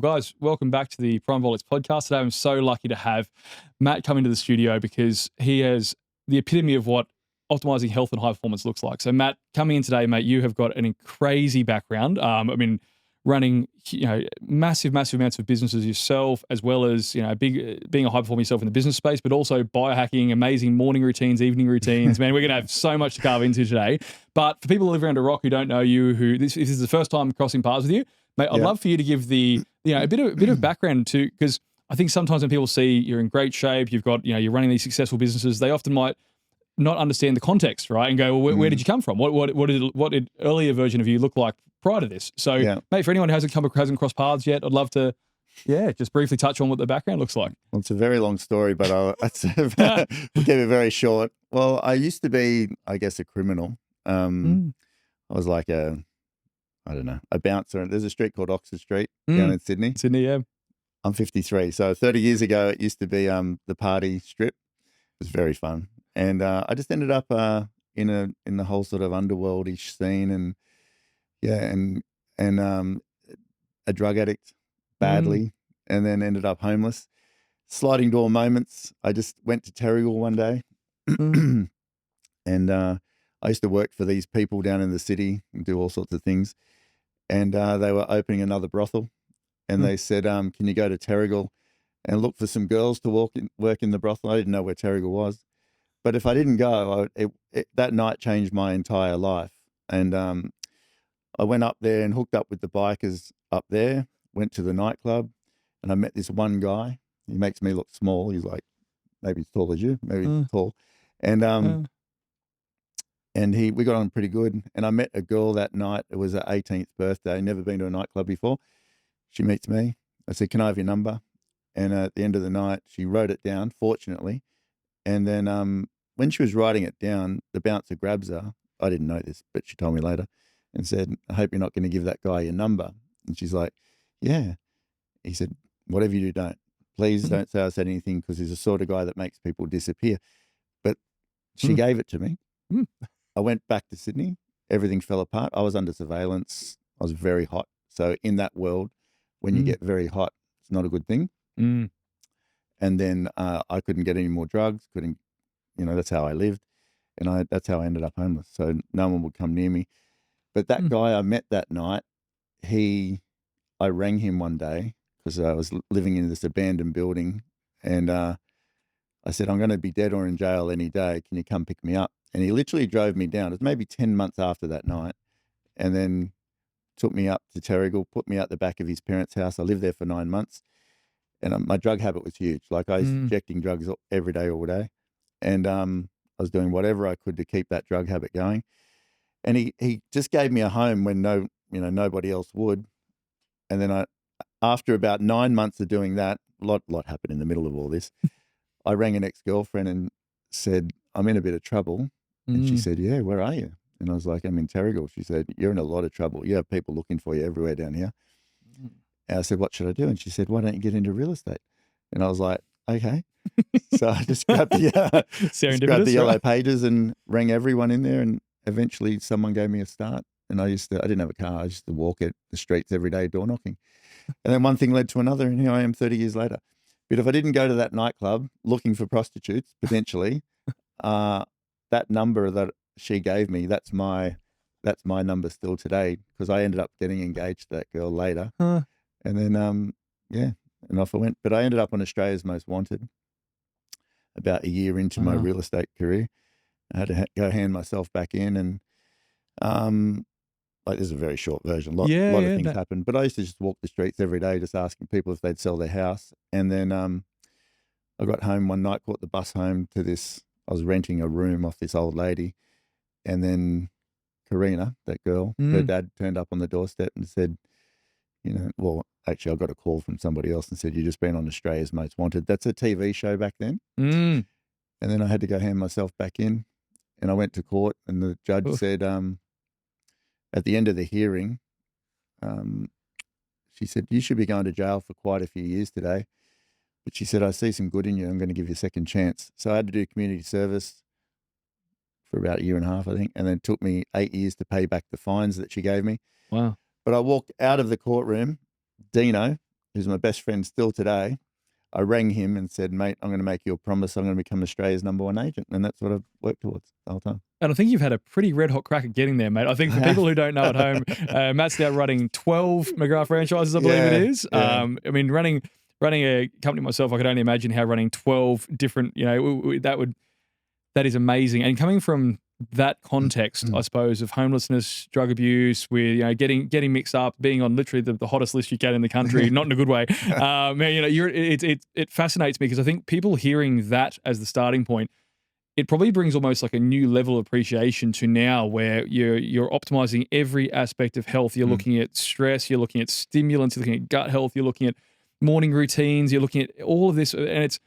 guys, welcome back to the Primabolics Podcast. Today I'm so lucky to have Matt come into the studio because he has the epitome of what optimizing health and high performance looks like. So Matt, coming in today, mate, you have got an crazy background. Running, massive amounts of businesses yourself, as well as, being a high performer yourself in the business space, but also biohacking, amazing morning routines, evening routines. Man, we're going to have so much to carve into today. But for people who live around a rock who don't know you, if this is the first time crossing paths with you, mate, I'd love for you to give a bit of background to, because I think sometimes when people see you're in great shape, you've got, you're running these successful businesses, they often might not understand the context, right? And go, well, where did you come from? What did earlier version of you look like prior to this? So, mate, for anyone who hasn't crossed paths yet, I'd love to, just briefly touch on what the background looks like. Well, it's a very long story, but we'll keep it very short. Well, I used to be, I guess, a criminal. I was like a bouncer. There's a street called Oxford Street down in Sydney. Sydney, yeah. I'm 53. So 30 years ago, it used to be the party strip. It was very fun. And I just ended up in the whole sort of underworldish scene, and a drug addict badly, and then ended up homeless. Sliding door moments. I just went to Terrigal one day, and I used to work for these people down in the city and do all sorts of things. And they were opening another brothel, and they said, "Can you go to Terrigal and look for some girls to work in the brothel?" I didn't know where Terrigal was. But if I didn't go, that night changed my entire life. And I went up there and hooked up with the bikers up there, went to the nightclub, and I met this one guy. He makes me look small. He's like maybe as tall as you, maybe tall. And we got on pretty good. And I met a girl that night. It was her 18th birthday. Never been to a nightclub before. She meets me. I said, "Can I have your number?" And at the end of the night, she wrote it down, fortunately. And then when she was writing it down, the bouncer grabs her. I didn't know this, but she told me later and said, "I hope you're not going to give that guy your number." And she's like, "Yeah." He said, "Whatever you do, don't. Please don't say I said anything, because he's the sort of guy that makes people disappear." But she gave it to me. I went back to Sydney. Everything fell apart. I was under surveillance. I was very hot. So in that world, when you get very hot, it's not a good thing. And then I couldn't get any more drugs, that's how I lived. And that's how I ended up homeless. So no one would come near me. But that guy I met that night, I rang him one day because I was living in this abandoned building. And I said, "I'm going to be dead or in jail any day. Can you come pick me up?" And he literally drove me down. It was maybe 10 months after that night. And then took me up to Terrigal, put me out the back of his parents' house. I lived there for 9 months. And my drug habit was huge. Like I was injecting drugs every day, all day. And I was doing whatever I could to keep that drug habit going. And he just gave me a home when nobody else would. And then after about 9 months of doing that, a lot happened in the middle of all this. I rang an ex-girlfriend and said, "I'm in a bit of trouble." And she said, "Yeah, where are you?" And I was like, "I'm in Terrigal." She said, "You're in a lot of trouble. You have people looking for you everywhere down here." And I said, "What should I do?" And she said, "Why don't you get into real estate?" And I was like, "Okay." So I just grabbed the yellow pages and rang everyone in there, and eventually someone gave me a start. And I didn't have a car. I used to walk at the streets every day, door knocking. And then one thing led to another, and here I am 30 years later. But if I didn't go to that nightclub looking for prostitutes, potentially, that number that she gave me, that's my number still today, because I ended up getting engaged to that girl later. And then, and off I went. But I ended up on Australia's Most Wanted about a year into my real estate career. I had to go hand myself back in, and this is a very short version. A lot of things happened. But I used to just walk the streets every day, just asking people if they'd sell their house. And then I got home one night, caught the bus home to this. I was renting a room off this old lady, and then Karina, that girl, her dad turned up on the doorstep and said, actually, I got a call from somebody else and said, "You've just been on Australia's Most Wanted." That's a TV show back then. And then I had to go hand myself back in, and I went to court, and the judge said, at the end of the hearing, she said, "You should be going to jail for quite a few years today." But she said, "I see some good in you. I'm going to give you a second chance." So I had to do community service for about a year and a half, I think. And then it took me 8 years to pay back the fines that she gave me. Wow. But I walked out of the courtroom. Dino, who's my best friend still today, I rang him and said, mate, I'm going to make you a promise. I'm going to become Australia's #1 agent. And that's what I've worked towards the whole time. And I think you've had a pretty red hot crack at getting there, mate. I think for people who don't know at home, Matt's now running 12 McGrath franchises, I believe it is. Yeah. I mean, running a company myself, I could only imagine how running 12 different, that is amazing. And coming from that context, I suppose, of homelessness, drug abuse, with getting mixed up, being on literally the hottest list you can in the country, not in a good way. It fascinates me because I think people hearing that as the starting point, it probably brings almost like a new level of appreciation to now where you're optimizing every aspect of health. You're looking at stress, you're looking at stimulants, you're looking at gut health, you're looking at morning routines, you're looking at all of this. And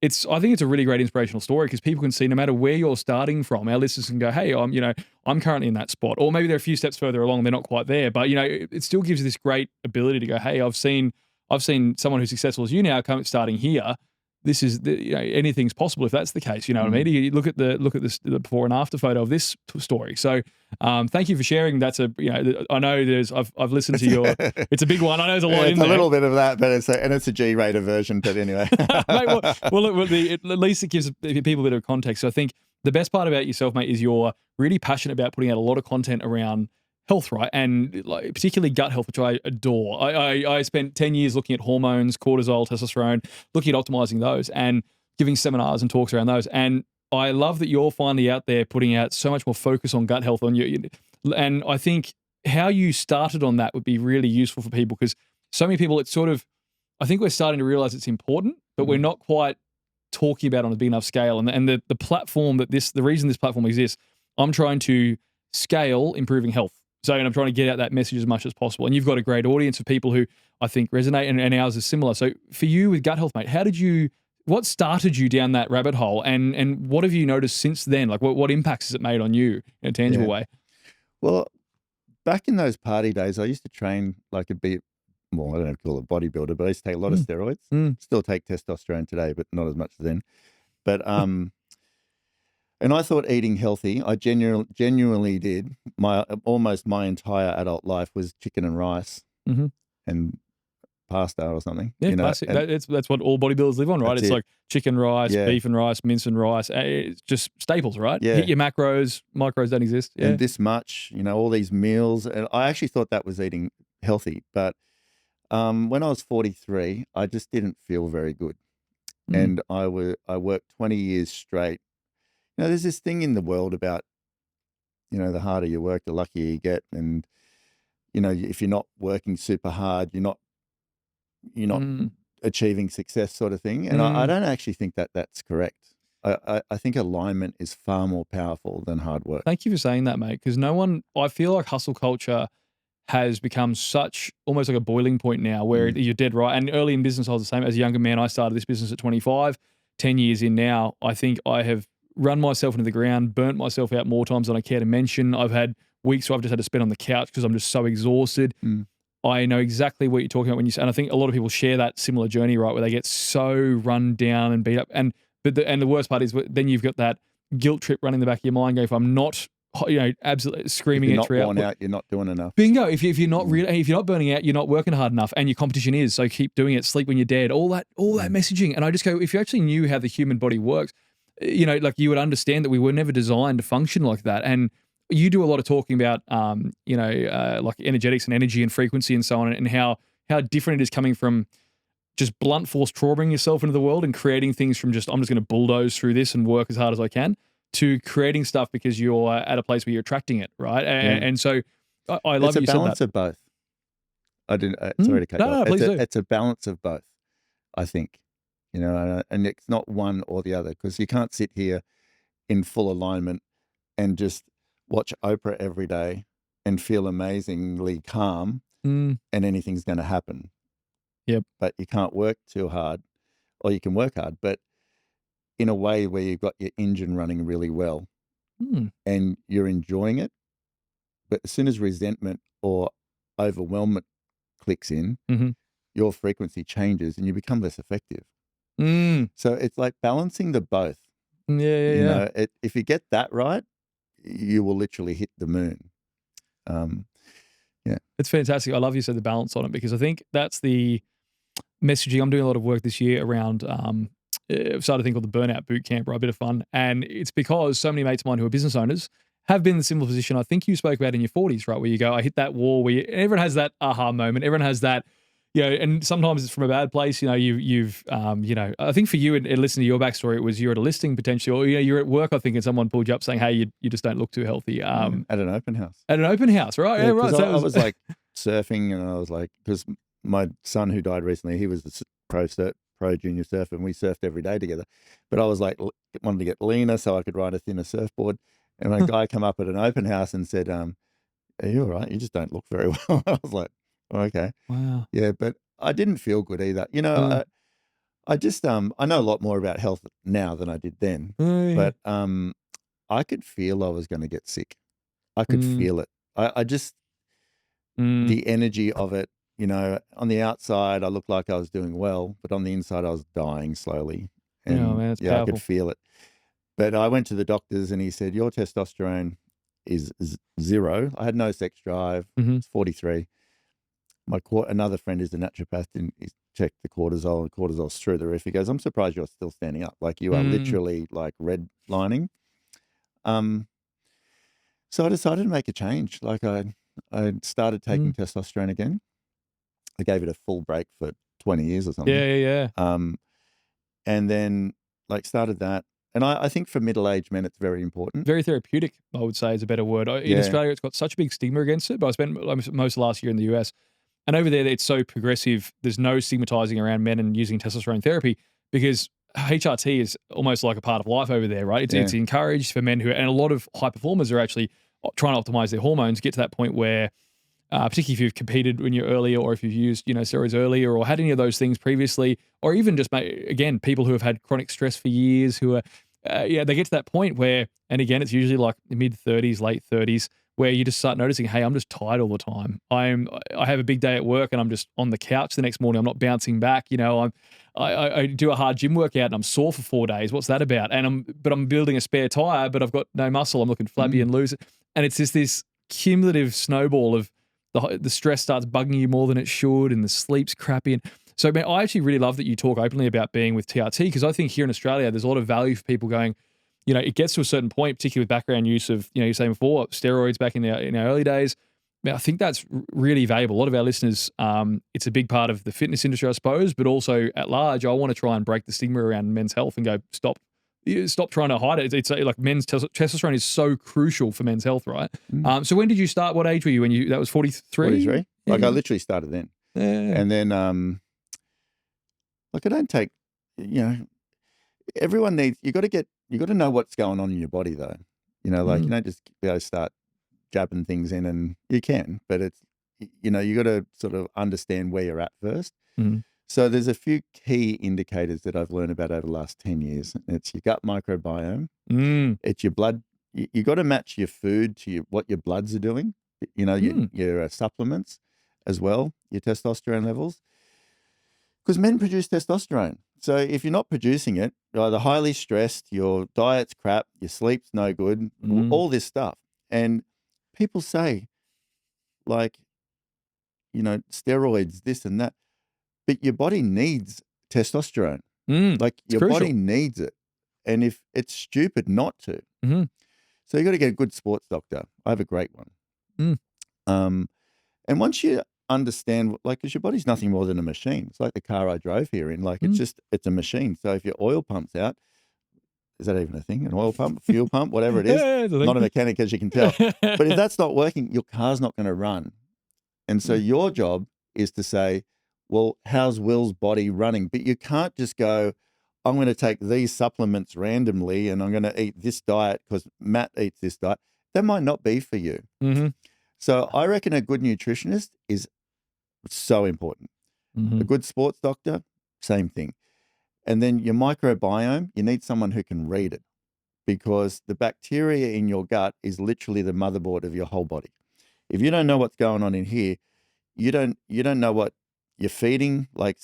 I think it's a really great inspirational story because people can see no matter where you're starting from, our listeners can go, hey, I'm currently in that spot. Or maybe they're a few steps further along, they're not quite there. But it still gives you this great ability to go, hey, I've seen someone who's successful as you now starting here. This is anything's possible if that's the case. You know what I mean? You look at the before and after photo of this story. So thank you for sharing. That's I know I've listened to your. It's a big one. I know there's a lot in there. It's a little bit of that, but it's a G-rated version. But anyway, mate, look, at least it gives people a bit of context. So I think the best part about yourself, mate, is you're really passionate about putting out a lot of content around health, right? And particularly gut health, which I adore. I spent 10 years looking at hormones, cortisol, testosterone, looking at optimizing those and giving seminars and talks around those. And I love that you're finally out there putting out so much more focus on gut health on you. And I think how you started on that would be really useful for people because so many people, I think we're starting to realize it's important, but we're not quite talking about it on a big enough scale. And the platform the reason this platform exists, I'm trying to scale improving health. So, and I'm trying to get out that message as much as possible. And you've got a great audience of people who I think resonate, and ours is similar. So, for you with gut health, mate, what started you down that rabbit hole, and what have you noticed since then? Like, what impacts has it made on you in a tangible way? Well, back in those party days, I used to train like I don't know if call it bodybuilder, but I used to take a lot of steroids. Still take testosterone today, but not as much then. But and I thought eating healthy, I genuinely did. Almost my entire adult life was chicken and rice and pasta or something. Yeah, classic. That's what all bodybuilders live on, right? It's like chicken rice, beef and rice, mince and rice. It's just staples, right? Yeah. Hit your macros. Micros don't exist. Yeah. And this much, all these meals. And I actually thought that was eating healthy. But when I was 43, I just didn't feel very good. And I worked 20 years straight. There's this thing in the world about, the harder you work, the luckier you get. And, if you're not working super hard, you're not achieving success sort of thing. And I don't actually think that that's correct. I think alignment is far more powerful than hard work. Thank you for saying that, mate, because I feel like hustle culture has become almost like a boiling point now where you're dead right. And early in business, I was the same. As a younger man, I started this business at 25, 10 years in now. I think I have run myself into the ground, burnt myself out more times than I care to mention. I've had weeks where I've just had to spend on the couch because I'm just so exhausted. I know exactly what you're talking about when you say, and I think a lot of people share that similar journey, right, where they get so run down and beat up. And the worst part is then you've got that guilt trip running in the back of your mind. Go, if I'm not, absolutely screaming it throughout. If you're not worn out, you're not doing enough. Bingo. If you're not if you're not burning out, you're not working hard enough, and your competition is. So keep doing it. Sleep when you're dead. All that messaging. And I just go, if you actually knew how the human body works, like you would understand that we were never designed to function like that. And you do a lot of talking about, like energetics and energy and frequency and so on, and how different it is coming from just blunt force traumaing yourself into the world and creating things from I'm just going to bulldoze through this and work as hard as I can, to creating stuff because you're at a place where you're attracting it, right? And so I love it's a balance of both. I didn't. Sorry to cut you off. Please do. It's a balance of both, I think. And it's not one or the other, because you can't sit here in full alignment and just watch Oprah every day and feel amazingly calm and anything's going to happen. Yep. But you can't work too hard, or you can work hard, but in a way where you've got your engine running really well and you're enjoying it. But as soon as resentment or overwhelmment clicks in, your frequency changes and you become less effective. So it's like balancing the both. Yeah. If you get that right, you will literally hit the moon. It's fantastic. I love you said the balance on it, because I think that's messaging. I'm doing a lot of work this year around I've started a thing called the Burnout Boot Camp, right? A bit of fun. And it's because so many mates of mine who are business owners have been in the similar position I think you spoke about in your 40s, right? Where you go, I hit that wall where everyone has that aha moment. Everyone has that, and sometimes it's from a bad place. You've I think for you and listening to your backstory, it was you're at a listing potentially, or you're at work, I think, and someone pulled you up saying, hey, you just don't look too healthy. At an open house. At an open house, right? Yeah, right. So I was like surfing, and I was like, because my son who died recently, he was the pro junior surfer, and we surfed every day together. But I was like, wanted to get leaner so I could ride a thinner surfboard. And a guy come up at an open house and said, are you all right? You just don't look very well. I was like, oh, okay. Wow. Yeah, but I didn't feel good either. I just, I know a lot more about health now than I did then. But I could feel I was going to get sick. I could feel it. I just, the energy of it, on the outside, I looked like I was doing well, but on the inside, I was dying slowly. And that's powerful. I could feel it. But I went to the doctors and he said, your testosterone is 0. I had no sex drive. It's 43. Another friend is a naturopath, and he checked the cortisol, and cortisol's through the roof. He goes, I'm surprised you're still standing up. Like, you are literally like redlining. So I decided to make a change. Like, I started taking testosterone again. I gave it a full break for 20 years or something. Yeah. And then started that. And I think for middle-aged men, it's very important. Very therapeutic, I would say, is a better word. In Australia, it's got such a big stigma against it, but I spent most of last year in the US. And over there, it's so progressive. There's no stigmatizing around men and using testosterone therapy because HRT is almost like a part of life over there, right? It's encouraged for men and a lot of high performers are actually trying to optimize their hormones, get to that point where, particularly if you've competed when you're earlier, or if you've used, steroids earlier, or had any of those things previously, or even just, again, people who have had chronic stress for years, who are, they get to that point where, and again, it's usually like mid-30s, late 30s, where you just start noticing, hey, I'm just tired all the time. I have a big day at work and I'm just on the couch the next morning. I'm not bouncing back. I do a hard gym workout and I'm sore for 4 days. What's that about? But I'm building a spare tire, but I've got no muscle. I'm looking flabby and loose. And it's just this cumulative snowball of the stress starts bugging you more than it should, and the sleep's crappy. And so, man, I actually really love that you talk openly about being with TRT, because I think here in Australia, there's a lot of value for people going, it gets to a certain point, particularly with background use of, you're saying before, steroids back in our early days. I think that's really valuable. A lot of our listeners, it's a big part of the fitness industry, I suppose, but also at large, I want to try and break the stigma around men's health and go, stop trying to hide it. It's like men's testosterone is so crucial for men's health, right? So when did you start? What age were you that was 43? 43. I literally started then. Yeah. And then, I don't take, everyone needs, you got to know what's going on in your body though. You don't just start jabbing things in, and you can, but it's, you got to sort of understand where you're at first. So there's a few key indicators that I've learned about over the last 10 years. It's your gut microbiome. It's your blood. You got to match your food to what your bloods are doing. Your supplements as well, your testosterone levels. Because men produce testosterone. So if you're not producing it, you're either highly stressed, your diet's crap, your sleep's no good, all this stuff. And people say, steroids, this and that. But your body needs testosterone. Your body needs it. And if it's stupid not to. So you got to get a good sports doctor. I have a great one. And once you understand, because your body's nothing more than a machine. It's like the car I drove here in. It's a machine. So if your oil pump's out, is that even a thing? An oil pump, fuel pump, whatever it is. Not a mechanic, as you can tell. But if that's not working, your car's not going to run. And so your job is to say, well, how's Will's body running? But you can't just go, I'm going to take these supplements randomly and I'm going to eat this diet because Matt eats this diet. That might not be for you. So I reckon a good nutritionist is so important. A good sports doctor, same thing. And then your microbiome, you need someone who can read it, because the bacteria in your gut is literally the motherboard of your whole body. If you don't know what's going on in here, you don't know what you're feeding. I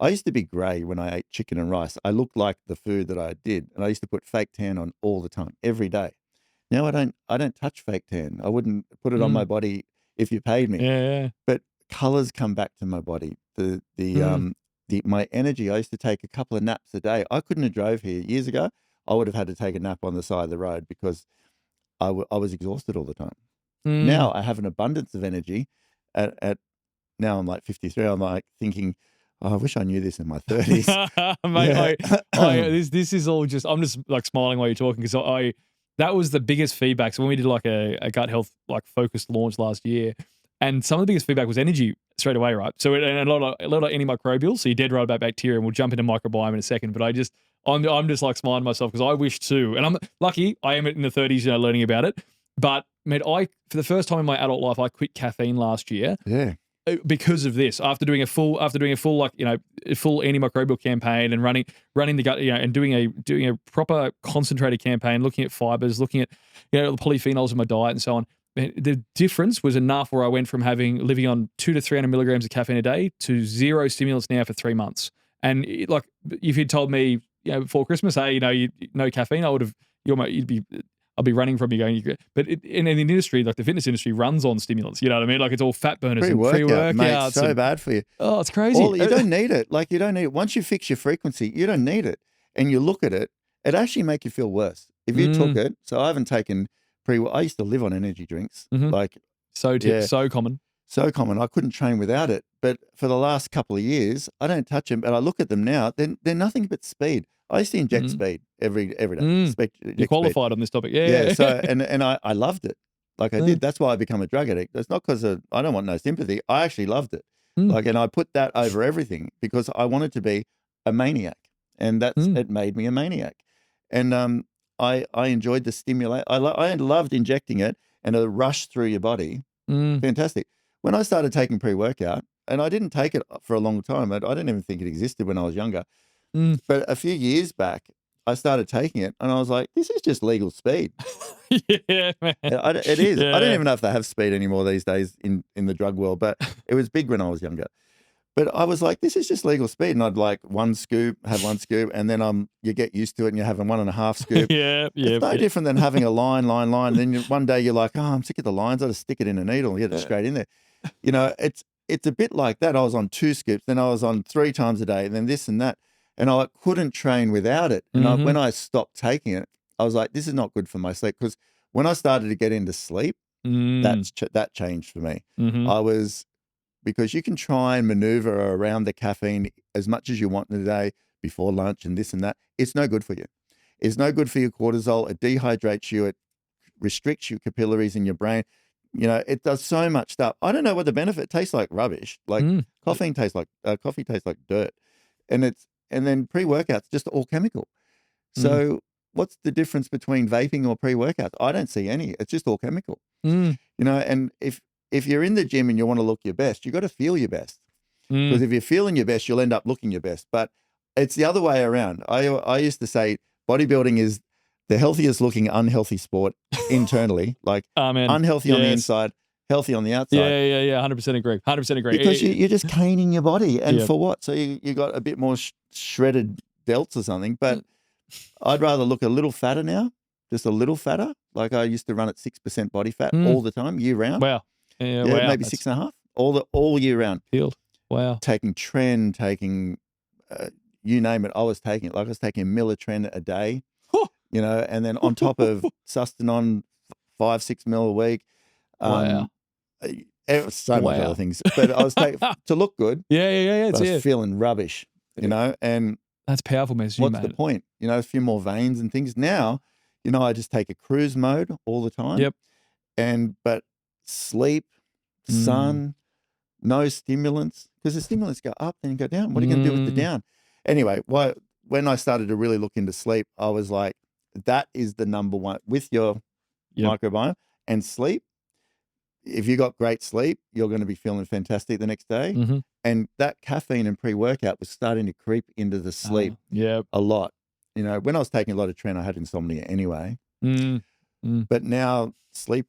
used to be grey when I ate chicken and rice. I looked like the food that I did, and I used to put fake tan on all the time, every day. Now I don't touch fake tan. I wouldn't put it on my body if you paid me. Yeah. But colors come back to my body. my energy. I used to take a couple of naps a day. I couldn't have drove here years ago. I would have had to take a nap on the side of the road because I was exhausted all the time. Now I have an abundance of energy. At now I'm like 53. I'm like thinking, oh, I wish I knew this in my 30s. Mate, this is all just, I'm just like smiling while you're talking because that was the biggest feedback. So when we did like a gut health like focused launch last year, and some of the biggest feedback was energy straight away, right? So and a lot of antimicrobials. So you're dead right about bacteria, and we'll jump into microbiome in a second. But I'm just like smiling to myself because I wish too, and I'm lucky. I am in the 30s, learning about it. But mate, for the first time in my adult life, I quit caffeine last year. Yeah. Because of this, after doing a full full antimicrobial campaign and running the gut, and doing a proper concentrated campaign, looking at fibers, looking at the polyphenols in my diet and so on. The difference was enough where I went from living on 200 to 300 milligrams of caffeine a day to 0 stimulants now for 3 months. And like, if you'd told me, before Christmas, hey, no caffeine, I would have, I'll be running from you going, but in the industry, like the fitness industry runs on stimulants, you know what I mean? Like it's all fat burners and pre-workouts. Mate, so bad for you. Oh, it's crazy. You don't need it. Like you don't need it. Once you fix your frequency, you don't need it. And you look at it, it actually make you feel worse. If you took it, so I haven't taken I used to live on energy drinks. Like so common. So common. I couldn't train without it. But for the last couple of years, I don't touch them. And I look at them now, they're nothing but speed. I used to inject speed every day. You qualified on this topic. Yeah. So, and I loved it. Like I did. That's why I become a drug addict. It's not because I don't want no sympathy. I actually loved it. Like, and I put that over everything because I wanted to be a maniac. And it made me a maniac. And I enjoyed the stimulate. I loved injecting it and a rush through your body. Fantastic. When I started taking pre-workout, and I didn't take it for a long time. I didn't even think it existed when I was younger. But a few years back, I started taking it, and I was like, "This is just legal speed." Yeah, man. It is. Yeah. I don't even know if they have speed anymore these days in the drug world, but it was big when I was younger. But I was like, "This is just legal speed," and I'd like have one scoop, and then you get used to it, and you're having 1.5 scoop. It's no different than having a line. Then one day you're like, "Oh, I'm sick of the lines. I just stick it in a needle and get it straight in there." It's a bit like that. I was on 2 scoops, then I was on 3 times a day, and then this and that. And I couldn't train without it. And when I stopped taking it, I was like, this is not good for my sleep. Because when I started to get into sleep, that changed for me. Because you can try and maneuver around the caffeine as much as you want in the day before lunch and this and that. It's no good for you. It's no good for your cortisol. It dehydrates you. It restricts your capillaries in your brain. It does so much stuff. I don't know what the benefit tastes like. Rubbish. Like coffee tastes like dirt. And then pre-workouts, just all chemical. So what's the difference between vaping or pre-workouts? I don't see any. It's just all chemical. And if you're in the gym and you want to look your best, you got to feel your best. Because if you're feeling your best, you'll end up looking your best. But it's the other way around. I used to say bodybuilding is the healthiest looking unhealthy sport internally. Like unhealthy on the inside, healthy on the outside. Yeah. 100% agree. 100% agree. Because you're just caning your body. And for what? So you got a bit more shredded delts or something. But I'd rather look a little fatter now, just a little fatter. Like I used to run at 6% body fat all the time, year round. Wow. Yeah, wow. Maybe 6.5, all year round. Peeled. Wow. Taking Tren, you name it, I was taking it. Like I was taking a millitren a day, and then on top of Sustanon, 5-6 mil a week. Wow. It was so much other things, but I was taking to look good. Yeah. I was feeling rubbish, and that's powerful message. What's the point? A few more veins and things. Now, I just take a cruise mode all the time. Yep. But sleep, sun, no stimulants, because the stimulants go up and go down. What are you going to do with the down? Anyway, when I started to really look into sleep, I was like, that is the number one with your microbiome and sleep. If you got great sleep, you're going to be feeling fantastic the next day. And that caffeine and pre-workout was starting to creep into the sleep a lot. When I was taking a lot of Tren, I had insomnia anyway. But now sleep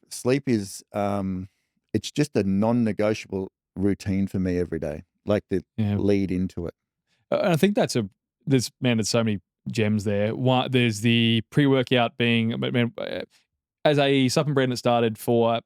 is, it's just a non-negotiable routine for me every day, like the lead into it. And I think there's so many gems there. One, there's the pre-workout being, as a supplement brand that started for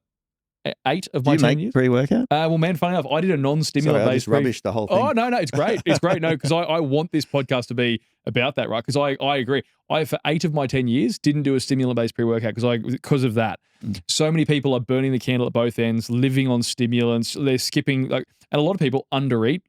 8 of Do my you 10 make years. pre-workout? Well, man, funny enough, I did a non-stimulant Sorry, I based just rubbished the whole thing. Oh, no, it's great. It's great. No, because I want this podcast to be about that, right? Because I agree. I, for 8 of my 10 years, didn't do a stimulant-based pre-workout because of that. So many people are burning the candle at both ends, living on stimulants. They're skipping, and a lot of people undereat.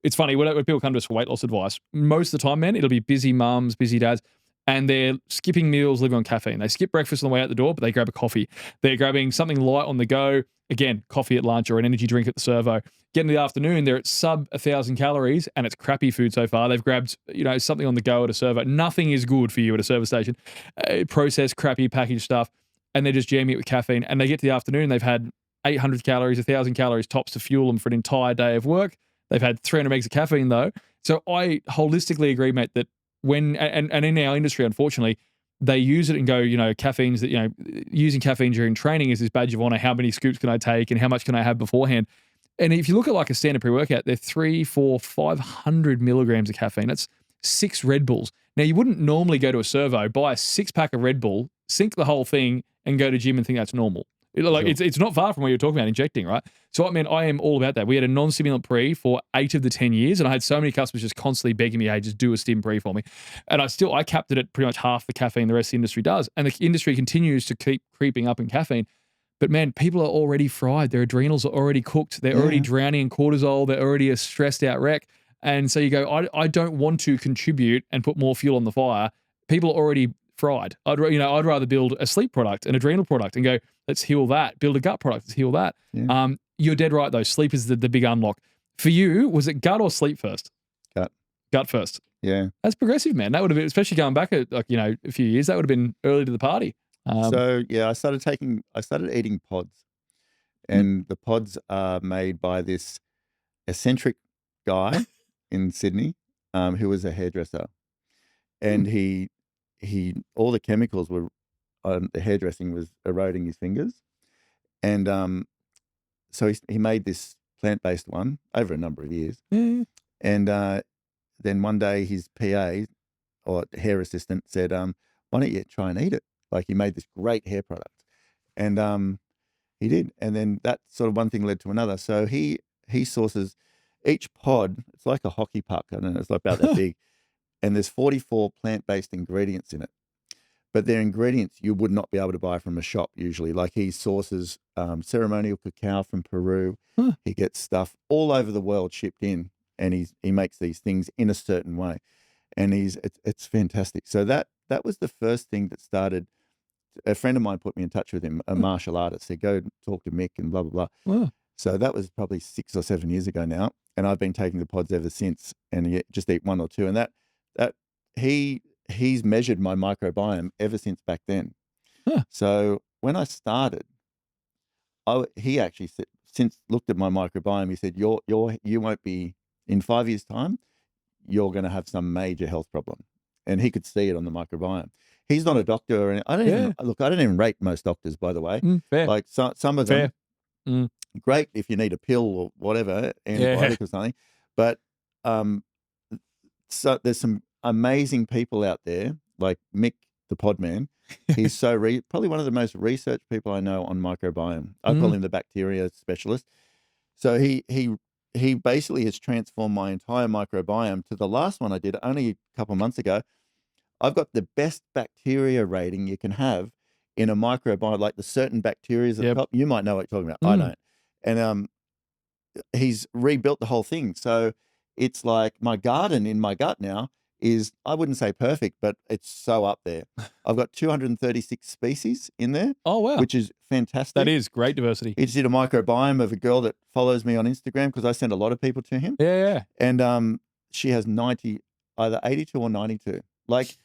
It's funny, when people come to us for weight loss advice, most of the time, man, it'll be busy mums, busy dads, and they're skipping meals, living on caffeine. They skip breakfast on the way out the door, but they grab a coffee. They're grabbing something light on the go. Again, coffee at lunch or an energy drink at the servo. Get in the afternoon, they're at sub 1,000 calories, and it's crappy food so far. They've grabbed, something on the go at a servo. Nothing is good for you at a service station. Processed, crappy, packaged stuff, and they're just jamming it with caffeine. And they get to the afternoon, they've had 800 calories, 1,000 calories tops to fuel them for an entire day of work. They've had 300 megs of caffeine, though. So I holistically agree, mate, that when, and in our industry, unfortunately, they use it and go, caffeine's that, using caffeine during training is this badge of honor. How many scoops can I take and how much can I have beforehand? And if you look at a standard pre-workout, they're 300, 400, 500 milligrams of caffeine. That's 6 Red Bulls. Now, you wouldn't normally go to a servo, buy a 6-pack of Red Bull, sink the whole thing, and go to gym and think that's normal. It's not far from what you're talking about injecting, right? So, I am all about that. We had a non-stimulant pre for 8 of the 10 years, and I had so many customers just constantly begging me, hey, just do a stim pre for me. And I capped it at pretty much half the caffeine the rest of the industry does. And the industry continues to keep creeping up in caffeine. But man, people are already fried. Their adrenals are already cooked. They're already drowning in cortisol. They're already a stressed out wreck. And so you go, I don't want to contribute and put more fuel on the fire. People are already fried. I'd rather build a sleep product, an adrenal product, and go, let's heal that. Build a gut product, let's heal that. Yeah. You're dead right, though. Sleep is the big unlock. For you, was it gut or sleep first? Gut. Gut first. Yeah. That's progressive, man. That would have been, especially going back a few years, that would have been early to the party. I started eating pods, and the pods are made by this eccentric guy in Sydney, who was a hairdresser, and he all the chemicals were, the hairdressing was eroding his fingers, and so he made this plant-based one over a number of years, and then one day his PA or hair assistant said, "Why don't you try and eat it?" Like, he made this great hair product, and he did, and then that sort of one thing led to another. So he sources each pod. It's like a hockey puck. I don't know. It's like about that big, and there's 44 plant-based ingredients in it. But they're ingredients you would not be able to buy from a shop usually. Like, he sources ceremonial cacao from Peru. He gets stuff all over the world shipped in, and he makes these things in a certain way, and it's fantastic. So that was the first thing that started. A friend of mine put me in touch with him, a martial artist. Said, go talk to Mick and blah, blah, blah. Wow. So that was probably 6 or 7 years ago now. And I've been taking the pods ever since, and just eat 1 or 2. And that he's measured my microbiome ever since back then. So when I started, he actually said, since looked at my microbiome, he said, you won't be, in 5 years' time, you're going to have some major health problem. And he could see it on the microbiome. He's not a doctor, and I don't even rate most doctors, by the way. Fair. Like some of them, great if you need a pill or whatever, antibiotic or something. But so there's some amazing people out there, like Mick, the Podman. He's probably one of the most researched people I know on microbiome. I call him the bacteria specialist. So he basically has transformed my entire microbiome. To the last one I did only a couple of months ago, I've got the best bacteria rating you can have in a microbiome, like the certain bacteria at the top. You might know what you're talking about. I don't. And he's rebuilt the whole thing. So it's like my garden in my gut now is, I wouldn't say perfect, but it's so up there. I've got 236 species in there. Oh, wow. Which is fantastic. That is great diversity. He just did a microbiome of a girl that follows me on Instagram, because I send a lot of people to him. Yeah. And she has 90, either 82 or 92. Like,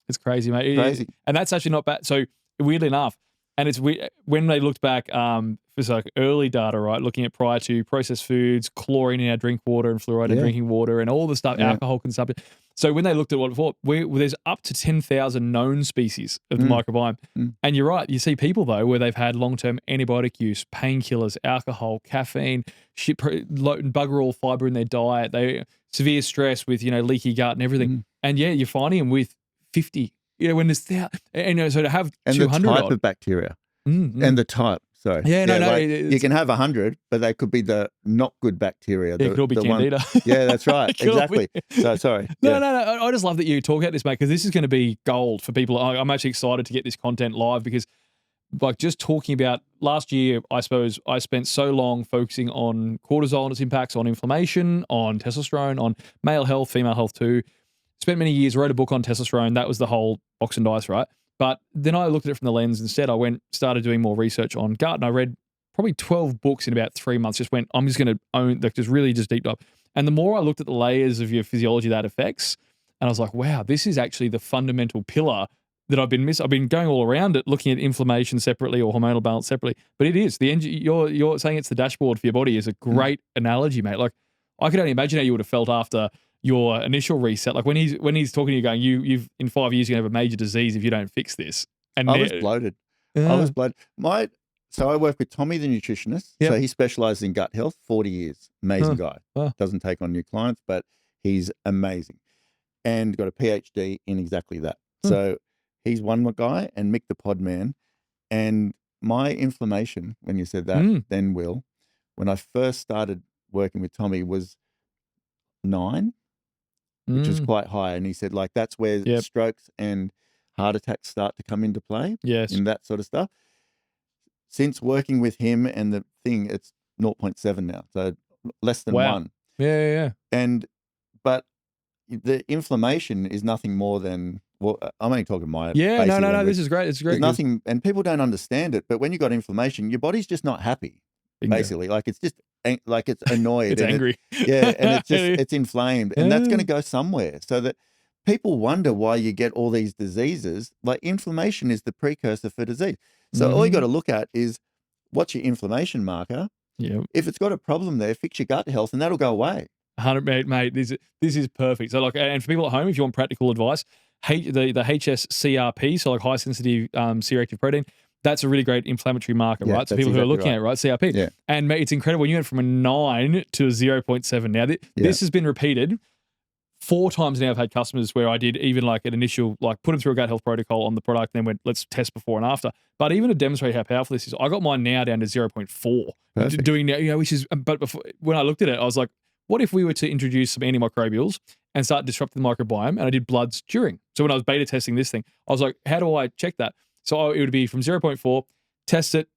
it's crazy, mate. Crazy. And that's actually not bad. So weirdly enough, and it's when they looked back, for like early data, right, looking at prior to processed foods, chlorine in our drink water and fluoride in drinking water, and all the stuff, alcohol consumption. So when they looked at what before, there's up to 10,000 known species of the microbiome. And you're right. You see people, though, where they've had long-term antibiotic use, painkillers, alcohol, caffeine, bugger all fiber in their diet, severe stress with, leaky gut and everything. And you're finding them with 50, when there's that. And so to have and 200 the type of bacteria and the type. Sorry. Yeah, no, like, it's- you can have 100, but they could be the not good bacteria. it could all be candida. Yeah, that's right. It could all Exactly. So sorry. No, Yeah. no. I just love that you talk about this, mate, because this is going to be gold for people. I'm actually excited to get this content live because, like, just talking about last year, I suppose I spent so long focusing on cortisol and its impacts on inflammation, on testosterone, on male health, female health too. Spent many years, wrote a book on testosterone. That was the whole box and dice, right? But then I looked at it from the lens instead. I started doing more research on gut, and I read probably 12 books in about 3 months. I'm just going to own, like, just really just deep dive. And the more I looked at the layers of your physiology that affects, and I was like, wow, this is actually the fundamental pillar that I've been missing. I've been going all around it, looking at inflammation separately or hormonal balance separately. But it is you're saying it's the dashboard for your body is a great analogy, mate. Like, I could only imagine how you would have felt after your initial reset. Like when he's talking to you, going, you've in 5 years you're gonna have a major disease if you don't fix this. And I was bloated. Yeah. I was bloated. So I work with Tommy, the nutritionist. Yep. So he specializes in gut health, 40 years. Amazing guy. Doesn't take on new clients, but he's amazing. And got a PhD in exactly that. So he's one guy, and Mick the pod man. And my inflammation, when you said that, then Will, when I first started working with Tommy was 9, which is quite high. And he said, like, that's where strokes and heart attacks start to come into play. Yes. And that sort of stuff. Since working with him and the thing, it's 0.7 now. So less than 1. Yeah. But the inflammation is nothing more than, well, I'm only talking my Yeah, no. language. This is great. It's great. There's nothing, and people don't understand it. But when you got inflammation, your body's just not happy. Bingo. Basically, like it's just like it's annoyed. It's angry. And it's inflamed, and that's going to go somewhere. So that people wonder why you get all these diseases. Like inflammation is the precursor for disease. So all you got to look at is what's your inflammation marker. Yeah. If it's got a problem there, fix your gut health, and that'll go away. 100, mate. This is perfect. So, like, and for people at home, if you want practical advice, the HSCRP, so like high sensitive C-reactive protein, that's a really great inflammatory marker, right? So people who are looking at it, right? CRP. Yeah. And mate, it's incredible. You went from a 9 to a 0.7. Now, this has been repeated 4 times now. I've had customers where I did even like an initial, like put them through a gut health protocol on the product, and then went, let's test before and after. But even to demonstrate how powerful this is, I got mine now down to 0.4. Perfect. Doing now, which is, but before, when I looked at it, I was like, what if we were to introduce some antimicrobials and start disrupting the microbiome? And I did bloods during. So when I was beta testing this thing, I was like, how do I check that? So it would be from 0.4, test it,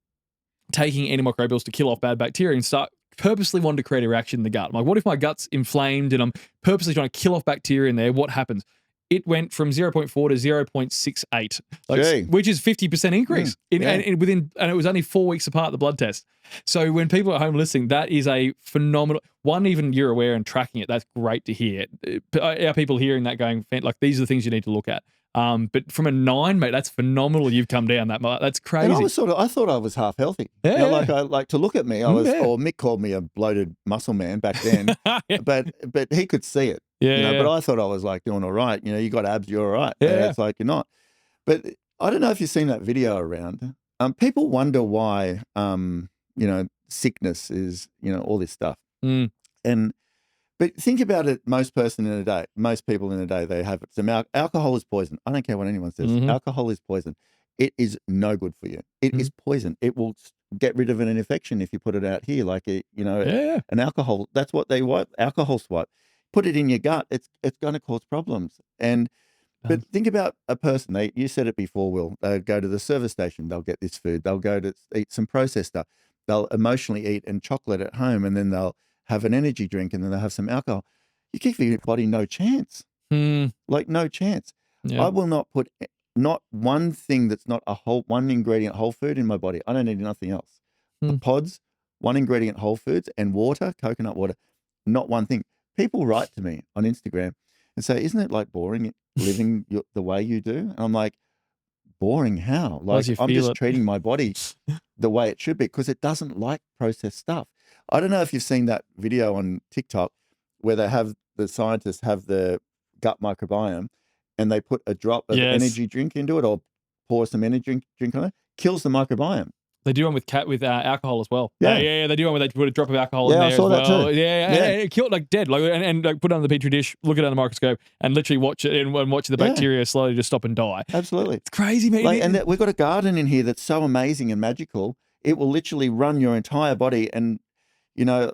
taking antimicrobials to kill off bad bacteria, and start purposely wanting to create a reaction in the gut. I'm like, what if my gut's inflamed and I'm purposely trying to kill off bacteria in there? What happens? It went from 0.4 to 0.68, which is 50% increase. And it was only 4 weeks apart, the blood test. So when people at home listening, that is a phenomenal one. Even you're aware and tracking it, that's great to hear. Are people hearing that going, like, these are the things you need to look at? But from a 9, mate, that's phenomenal. You've come down that much. That's crazy. And I thought I was half healthy. Yeah. Like to look at me, or Mick called me a bloated muscle man back then, but he could see it. But I thought I was like doing all right. You got abs, you're all right. Yeah. And it's like you're not. But I don't know if you've seen that video around. People wonder why, sickness is, all this stuff. But think about it. Most people in a day, they have some alcohol is poison. I don't care what anyone says. Alcohol is poison. It is no good for you. It is poison. It will get rid of an infection if you put it out here, like an alcohol. That's what they wipe. Alcohol swipe. Put it in your gut. It's going to cause problems. But think about a person. You said it before, Will. They'll go to the service station. They'll get this food. They'll go to eat some processed stuff. They'll emotionally eat and chocolate at home, and then they'll have an energy drink, and then they'll have some alcohol. You give your body no chance. Like no chance. I will not put not one thing that's not one ingredient whole food in my body. I don't need nothing else. The pods, 1 ingredient whole foods, and water, coconut water, not one thing. People write to me on Instagram and say, isn't it like boring living the way you do? And I'm like, boring how? Like I'm just treating my body the way it should be, because it doesn't like processed stuff. I don't know if you've seen that video on TikTok where the scientists have the gut microbiome, and they put a drop of energy drink into it, or pour some energy drink on it, kills the microbiome. They do one with alcohol as well. Yeah. They do one where they put a drop of alcohol in there I saw as well. that too. And it killed like dead. Like and like put it on the petri dish, look at it under the microscope, and literally watch it and watch the bacteria slowly just stop and die. Absolutely, it's crazy, mate. And we've got a garden in here that's so amazing and magical. it will literally run your entire body. And, you know,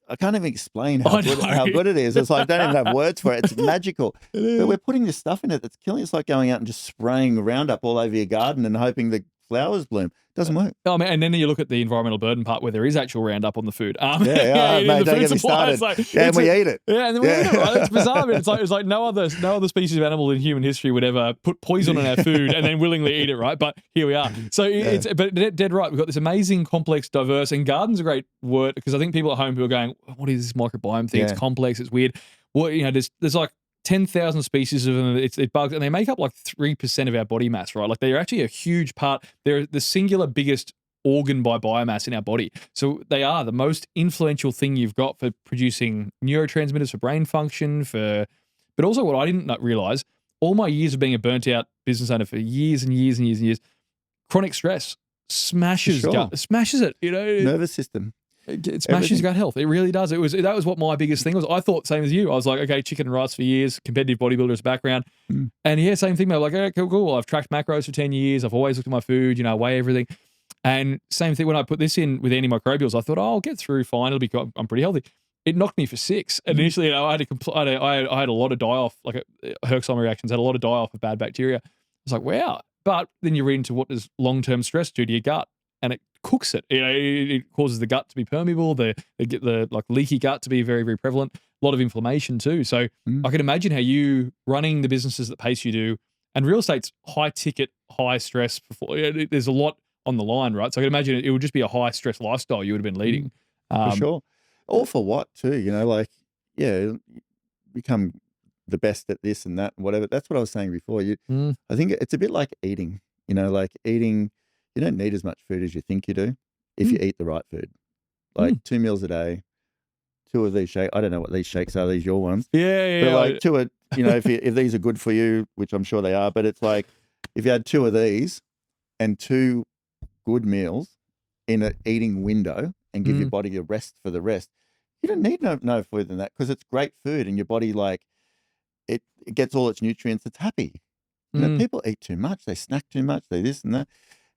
I can't even explain how good it is. It's like, I don't even have words for it. It's magical. But we're putting this stuff in it that's killing. It's like going out and just spraying Roundup all over your garden and hoping the flowers bloom. Doesn't work. Oh, man, and then you look at the environmental burden part where there is actual Roundup on the food. Mate, don't get me started. And we eat it. Yeah, and then we eat it. Right? It's bizarre. I mean, it's like no other species of animal in human history would ever put poison on our food and then willingly eat it, right? But here we are. So but dead right. We've got this amazing, complex, diverse, and garden's a great word because I think people at home who are going, "What is this microbiome thing? It's complex. It's weird." Well, you know, there's like 10,000 species of them. It bugs, and they make up like 3% of our body mass, right? Like they're actually a huge part. They're the singular biggest organ by biomass in our body. So they are the most influential thing you've got for producing neurotransmitters for brain function, but also what I didn't realize, all my years of being a burnt out business owner for years and years and years and years, chronic stress smashes it, you know. Nervous system. It smashes gut health. It really does. That was what my biggest thing was. I thought same as you. I was like, okay, chicken and rice for years, competitive bodybuilder's background. And same thing. I was like, okay, cool. I've tracked macros for 10 years. I've always looked at my food, you know, I weigh everything. And same thing when I put this in with antimicrobials, I thought, I'll get through fine. I'm pretty healthy. It knocked me for 6. Initially, you know, I had a lot of die-off, like Herxheimer reactions, had a lot of die-off of bad bacteria. I was like, wow. But then you read into what does long-term stress do to your gut, and it cooks it. You know, it causes the gut to be permeable, the like leaky gut to be very, very prevalent. A lot of inflammation too. So I can imagine how you running the businesses that pace you do, and real estate's high ticket, high stress. There's a lot on the line, right? So I can imagine it would just be a high stress lifestyle you would have been leading. For sure. All for what too? You know, like become the best at this and that and whatever. That's what I was saying before. I think it's a bit like eating. You know, like eating. You don't need as much food as you think you do if you eat the right food. Like 2 meals a day, 2 of these shakes. I don't know what these shakes are. These your ones? Yeah. But like 2 are, you know, if these are good for you, which I'm sure they are, but it's like if you had 2 of these and 2 good meals in an eating window and give your body a rest for the rest, you don't need no food than that because it's great food and your body, like, it gets all its nutrients. It's happy. You know, people eat too much. They snack too much. They this and that.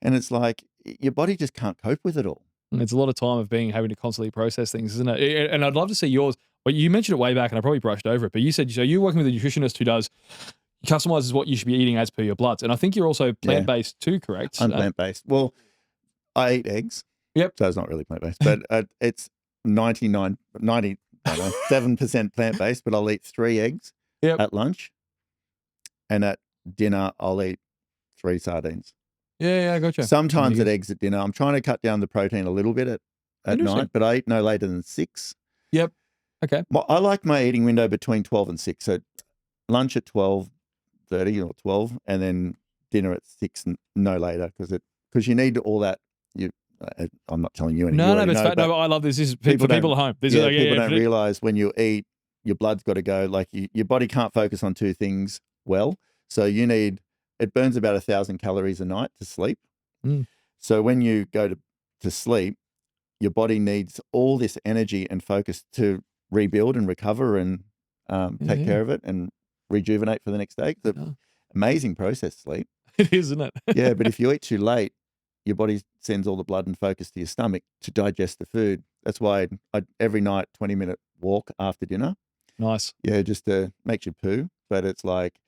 And it's like your body just can't cope with it all. It's a lot of time of having to constantly process things, isn't it? And I'd love to see yours. Well, you mentioned it way back, and I probably brushed over it. But you said so you're working with a nutritionist who customizes what you should be eating as per your bloods. And I think you're also plant-based too, correct? I'm plant-based. Well, I eat eggs. Yep. So it's not really plant-based, but it's 97% plant-based. But I'll eat 3 eggs at lunch, and at dinner I'll eat 3 sardines. Yeah, I gotcha. Sometimes at eggs at dinner. I'm trying to cut down the protein a little bit at night, but I eat no later than 6. Yep. Okay. I like my eating window between 12 and 6. So lunch at 12:30 or 12, and then dinner at 6 and no later because you need all that. I'm not telling you anything. No, but I love this. This is for people at home. People don't realize when you eat, your blood's got to go. Like your body can't focus on 2 things well. So it burns about 1,000 calories a night to sleep. So when you go to sleep, your body needs all this energy and focus to rebuild and recover and take care of it and rejuvenate for the next day. It's an amazing process, sleep. It is, isn't it? Yeah, but if you eat too late, your body sends all the blood and focus to your stomach to digest the food. That's why I every night 20-minute walk after dinner. Nice. Yeah, just to makes you poo, but it's like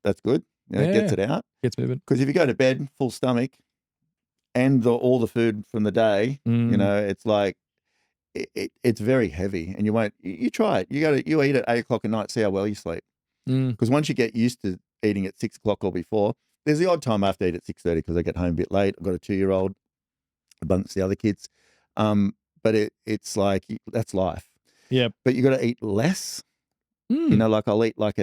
that's good. You know, it gets it out. Gets moving. Because if you go to bed full stomach and all the food from the day, you know, it's like it's very heavy, and you try it. You eat at 8 o'clock at night, see how well you sleep. Because once you get used to eating at 6 o'clock or before, there's the odd time I have to eat at 6:30 because I get home a bit late. I've got a 2-year-old amongst the other kids. But it's like that's life. Yeah. But you got to eat less. You know, like I'll eat like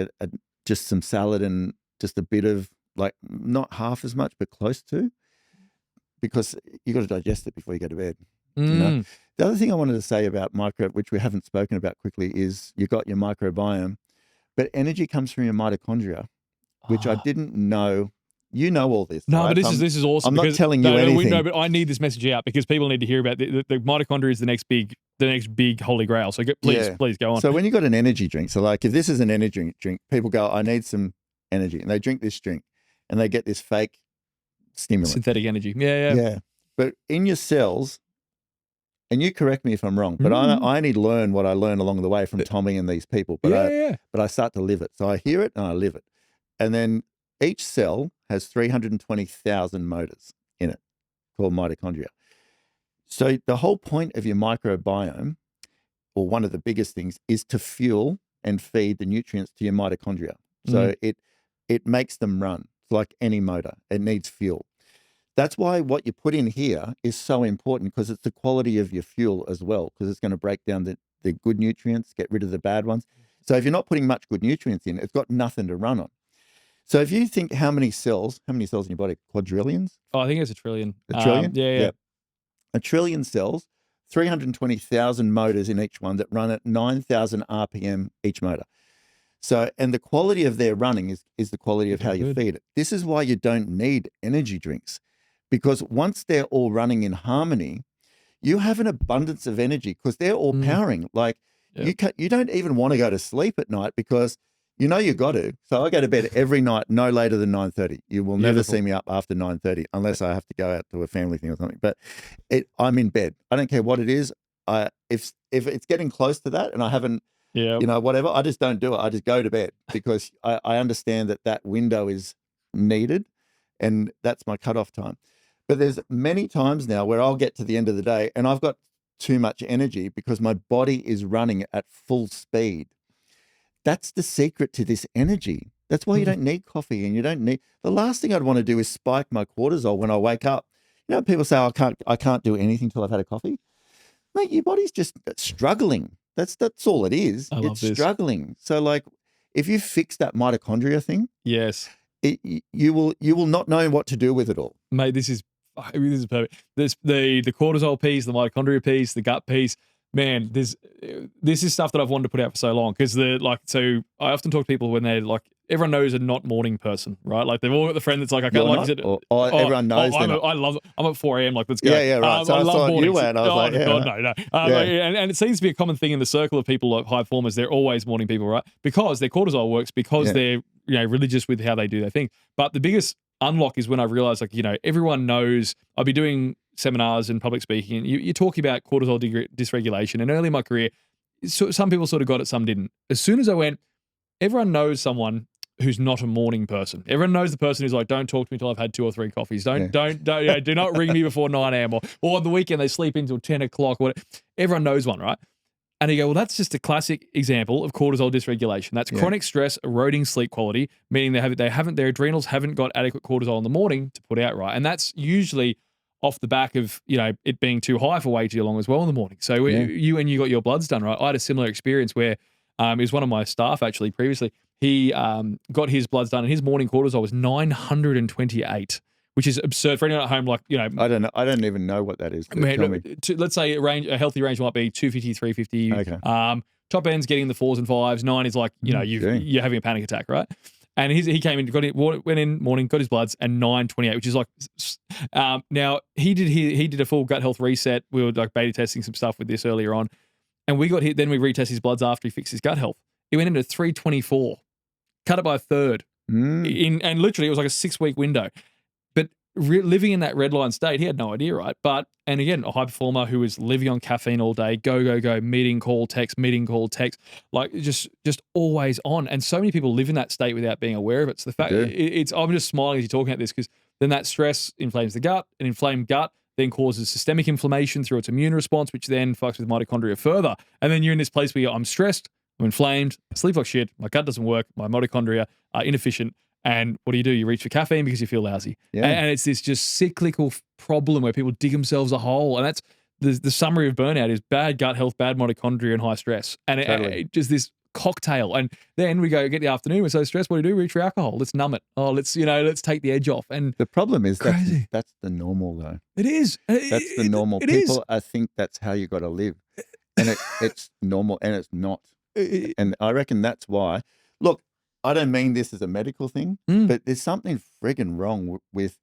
just some salad and just a bit of, like, not half as much, but close to, because you got to digest it before you go to bed. You know? The other thing I wanted to say about which we haven't spoken about quickly, is you got your microbiome, but energy comes from your mitochondria, which I didn't know. You know all this. No, right? but this is awesome. I'm not telling you anything. No, but I need this message out because people need to hear about the mitochondria is the next big holy grail. So please go on. So when you got an energy drink, so like if this is an energy drink, people go, I need some energy, and they drink this drink, and they get this fake stimulant, synthetic energy. Yeah. But in your cells, and you correct me if I'm wrong, but I only learn what I learn along the way from Tommy and these people. But I start to live it. So I hear it and I live it. And then each cell has 320,000 motors in it, called mitochondria. So the whole point of your microbiome, or one of the biggest things, is to fuel and feed the nutrients to your mitochondria. So it makes them run. It's like any motor. It needs fuel. That's why what you put in here is so important, because it's the quality of your fuel as well, because it's going to break down the good nutrients, get rid of the bad ones. So if you're not putting much good nutrients in, it's got nothing to run on. So if you think how many cells in your body? Quadrillions? Oh, I think it's a trillion. A trillion? Yeah. A trillion cells, 320,000 motors in each one that run at 9,000 RPM each motor. So, and the quality of their running is the quality of how you feed it. This is why you don't need energy drinks, because once they're all running in harmony, you have an abundance of energy because they're all powering. Like you don't even want to go to sleep at night because you know you got to. So I go to bed every night no later than 9:30. You will never see me up after 9:30 unless I have to go out to a family thing or something. But I'm in bed. I don't care what it is. If it's getting close to that and I haven't, whatever, I just don't do it. I just go to bed because I understand that window is needed, and that's my cutoff time. But there's many times now where I'll get to the end of the day and I've got too much energy because my body is running at full speed. That's the secret to this energy. That's why you don't need coffee, and you don't need. The last thing I'd want to do is spike my cortisol when I wake up. You know, people say, I can't do anything till I've had a coffee. Mate, your body's just struggling. That's all it is. It's struggling. So like, if you fix that mitochondria thing, yes, you will not know what to do with it all. Mate, this is perfect. This the cortisol piece, the mitochondria piece, the gut piece. Man, this is stuff that I've wanted to put out for so long, because so I often talk to people when they're like, everyone knows a not morning person, right? Like they've all got the friend that's like, I can't like it. Everyone knows. I love it. I'm at 4 a.m. Like, let's go. Yeah, right. So I love mornings. You were, and I was like, God, no. And it seems to be a common thing in the circle of people like high performers. They're always morning people, right? Because their cortisol works, because they're religious with how they do their thing. But the biggest unlock is when I realized, like, everyone knows. I'll be doing seminars and public speaking, and you're talking about cortisol dysregulation. And early in my career, some people sort of got it, some didn't. As soon as I went, everyone knows someone who's not a morning person. Everyone knows the person who's like, don't talk to me until I've had 2 or 3 coffees. Do not ring me before 9 a.m. or on the weekend they sleep until 10 o'clock. Everyone knows one, right? And you go, well, that's just a classic example of cortisol dysregulation. That's chronic stress eroding sleep quality, meaning their adrenals haven't got adequate cortisol in the morning to put out, right? And that's usually off the back of, it being too high for way too long as well in the morning. So you got your bloods done, right? I had a similar experience where it was one of my staff actually previously. He got his bloods done and his morning cortisol was 928, which is absurd for anyone at home. Like, I don't know. I don't even know what that is. Let's say a healthy range might be 250, 350. Okay. Top end's getting the 4s and 5s. 9 is like, you're having a panic attack, right? And he came in, went in morning, got his bloods, and 928, which is like, now he did a full gut health reset. We were like beta testing some stuff with this earlier on, and we then we retest his bloods after he fixed his gut health. He went into 324, cut it by a third, and literally it was like a 6-week window. But living in that red line state, he had no idea, right? And again, a high performer who is living on caffeine all day, go, meeting, call, text, like just always on. And so many people live in that state without being aware of it. So the fact I'm just smiling as you're talking about this, because then that stress inflames the gut. An inflamed gut then causes systemic inflammation through its immune response, which then fucks with mitochondria further. And then you're in this place where I'm stressed, I'm inflamed, I sleep like shit, my gut doesn't work, my mitochondria are inefficient. And what do? You reach for caffeine because you feel lousy. Yeah. And it's this just cyclical problem where people dig themselves a hole. And that's the summary of burnout is bad gut health, bad mitochondria, and high stress. And it just this cocktail. And then we get the afternoon, we're so stressed, what do? Reach for alcohol. Let's numb it. Let's take the edge off. And the problem is that's the normal though. It is. That's the normal. People think that's how you got to live. And it's normal, and it's not. And I reckon that's why. Look, I don't mean this as a medical thing, but there's something friggin' wrong with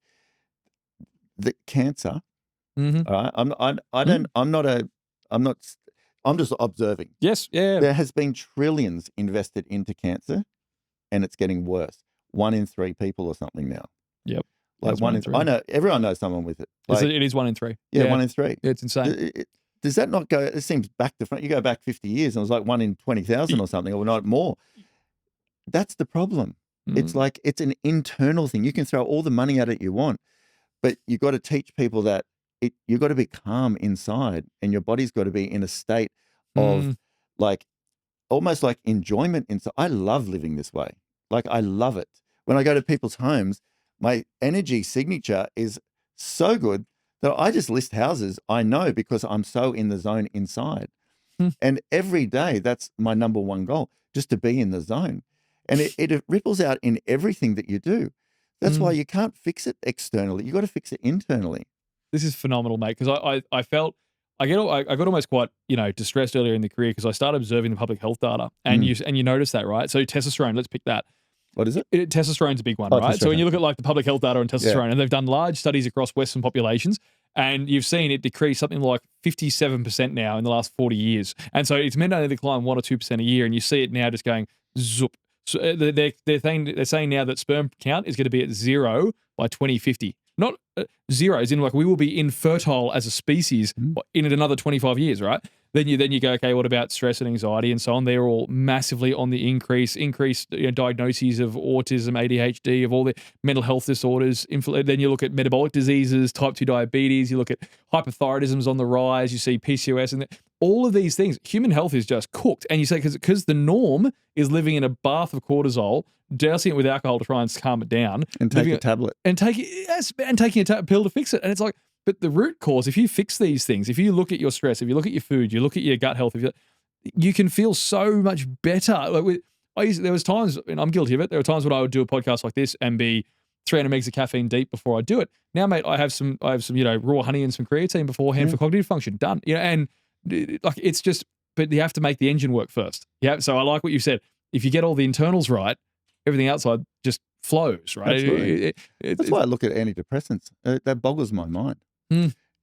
the cancer. Mm-hmm. All right? I'm just observing. Yes. Yeah. There has been trillions invested into cancer, and it's getting worse. 1 in 3 people or something now. Yep. Like It's one in three. I know everyone knows someone with it. Like, It is 1 in 3. yeah, 1 in 3. It's insane. Does that not go? It seems back to front. You go back 50 years, and it was like 1 in 20,000 or something, or not more. That's the problem. It's like it's an internal thing. You can throw all the money at it you want, but you got to teach people that you got to be calm inside, and your body's got to be in a state of like almost like enjoyment inside. I love living this way. Like I love it. When I go to people's homes, my energy signature is so good that I just list houses I know because I'm so in the zone inside. And every day, that's my number one goal, just to be in the zone. And it ripples out in everything that you do. That's why you can't fix it externally. You got to fix it internally. This is phenomenal, mate, because I felt I got almost quite, distressed earlier in the career because I started observing the public health data, and you notice that, right? So testosterone, let's pick that. What is it? Testosterone's a big one, right? So when you look at like the public health data on testosterone, and they've done large studies across Western populations, and you've seen it decrease something like 57% now in the last 40 years. And so it's meant to only decline 1 or 2% a year, and you see it now just going zoop. So they're saying now that sperm count is going to be at 0 by 2050. Not zero, as in like we will be infertile as a species in another 25 years, right? Then you go, okay, what about stress and anxiety and so on? They're all massively on the increased diagnoses of autism, ADHD, of all the mental health disorders. Then you look at metabolic diseases, type 2 diabetes, you look at hypothyroidism's on the rise, you see PCOS, and all of these things. Human health is just cooked. And you say, because the norm is living in a bath of cortisol, dousing it with alcohol to try and calm it down. And take a tablet. And taking a pill to fix it. And it's like, but the root cause, if you fix these things, if you look at your stress, if you look at your food, you look at your gut health, you can feel so much better. Like there was times, and I'm guilty of it, there were times when I would do a podcast like this and be 300 megs of caffeine deep before I do it. Now, mate, I have some raw honey and some creatine beforehand for cognitive function. Done. And like it's just, but you have to make the engine work first. Yeah. So I like what you said. If you get all the internals right, everything outside just flows, right? That's why I look at antidepressants. That boggles my mind.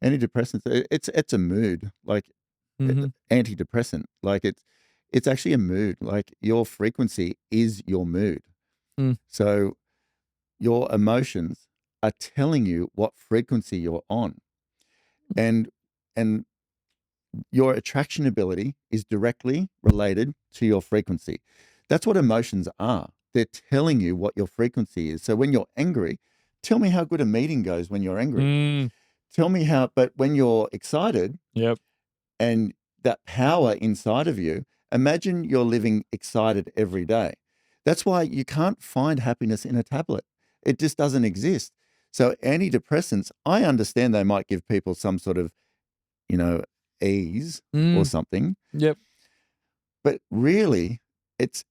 Antidepressants, it's a mood, like antidepressant. Like it's actually a mood. Like your frequency is your mood. So your emotions are telling you what frequency you're on, and your attraction ability is directly related to your frequency. That's what emotions are. They're telling you what your frequency is. So when you're angry, tell me how good a meeting goes when you're angry. Tell me but when you're excited, and that power inside of you, imagine you're living excited every day. That's why you can't find happiness in a tablet. It just doesn't exist. So antidepressants, I understand they might give people some sort of, ease or something. But really, it's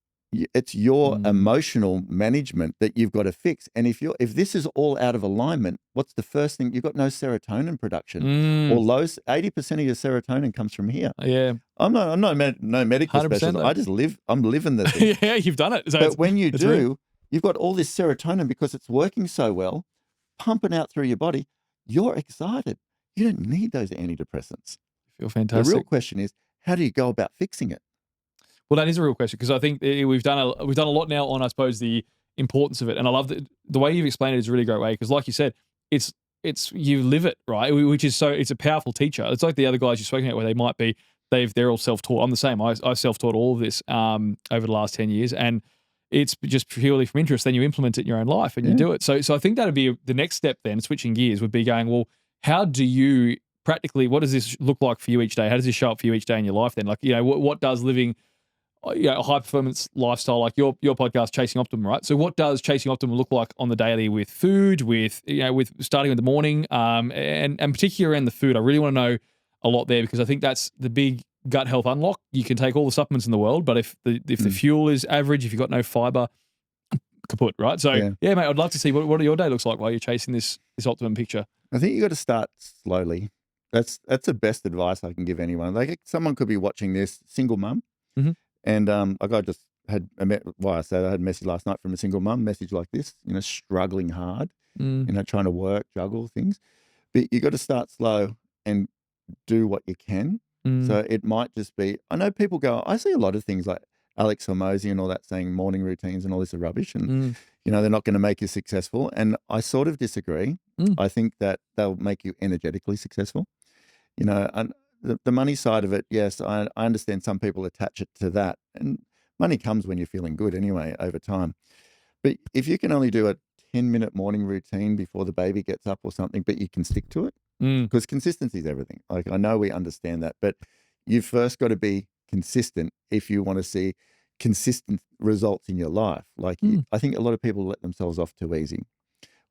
your emotional management that you've got to fix. And if this is all out of alignment, what's the first thing? You've got no serotonin production, or 80% of your serotonin comes from here. I'm no medical specialist. I'm living the thing. You've done it. So but when you do, you've got all this serotonin because it's working so well, pumping out through your body. You're excited. You don't need those antidepressants. You feel fantastic. The real question is, how do you go about fixing it? Well, that is a real question, because I think we've done a lot now on, I suppose, the importance of it, and I love the way you've explained it is a really great way, because, like you said, it's you live it, right? Which is it's a powerful teacher. It's like the other guys you've spoken about, where they're all self-taught. I'm the same. I self-taught all of this over the last 10 years, and it's just purely from interest. Then you implement it in your own life and you do it. So I think that'd be the next step. Then switching gears would be going, well, how do you practically? What does this look like for you each day? How does this show up for you each day in your life? Then, like, what does living a high performance lifestyle like your podcast, Chasing Optimum, right? So what does Chasing Optimum look like on the daily with food, with starting in the morning, and particularly around the food? I really want to know a lot there, because I think that's the big gut health unlock. You can take all the supplements in the world, but if the fuel is average, if you've got no fiber, kaput, right? So yeah, mate, I'd love to see what your day looks like while you're chasing this optimum picture. I think you got to start slowly. That's the best advice I can give anyone. Like, someone could be watching this, single mum. And like I just had I had a message last night from a single mum, message like this, struggling hard, trying to work, juggle things. But you got to start slow and do what you can. So it might just be, I know people go, I see a lot of things like Alex Hormozy and all that saying morning routines and all this are rubbish and, they're not going to make you successful. And I sort of disagree. I think that they'll make you energetically successful. And the money side of it, yes, I understand some people attach it to that. And money comes when you're feeling good anyway over time. But if you can only do a 10-minute morning routine before the baby gets up or something, but you can stick to it, because consistency is everything. Like, I know we understand that, but you've first got to be consistent if you want to see consistent results in your life. Like, I think a lot of people let themselves off too easy,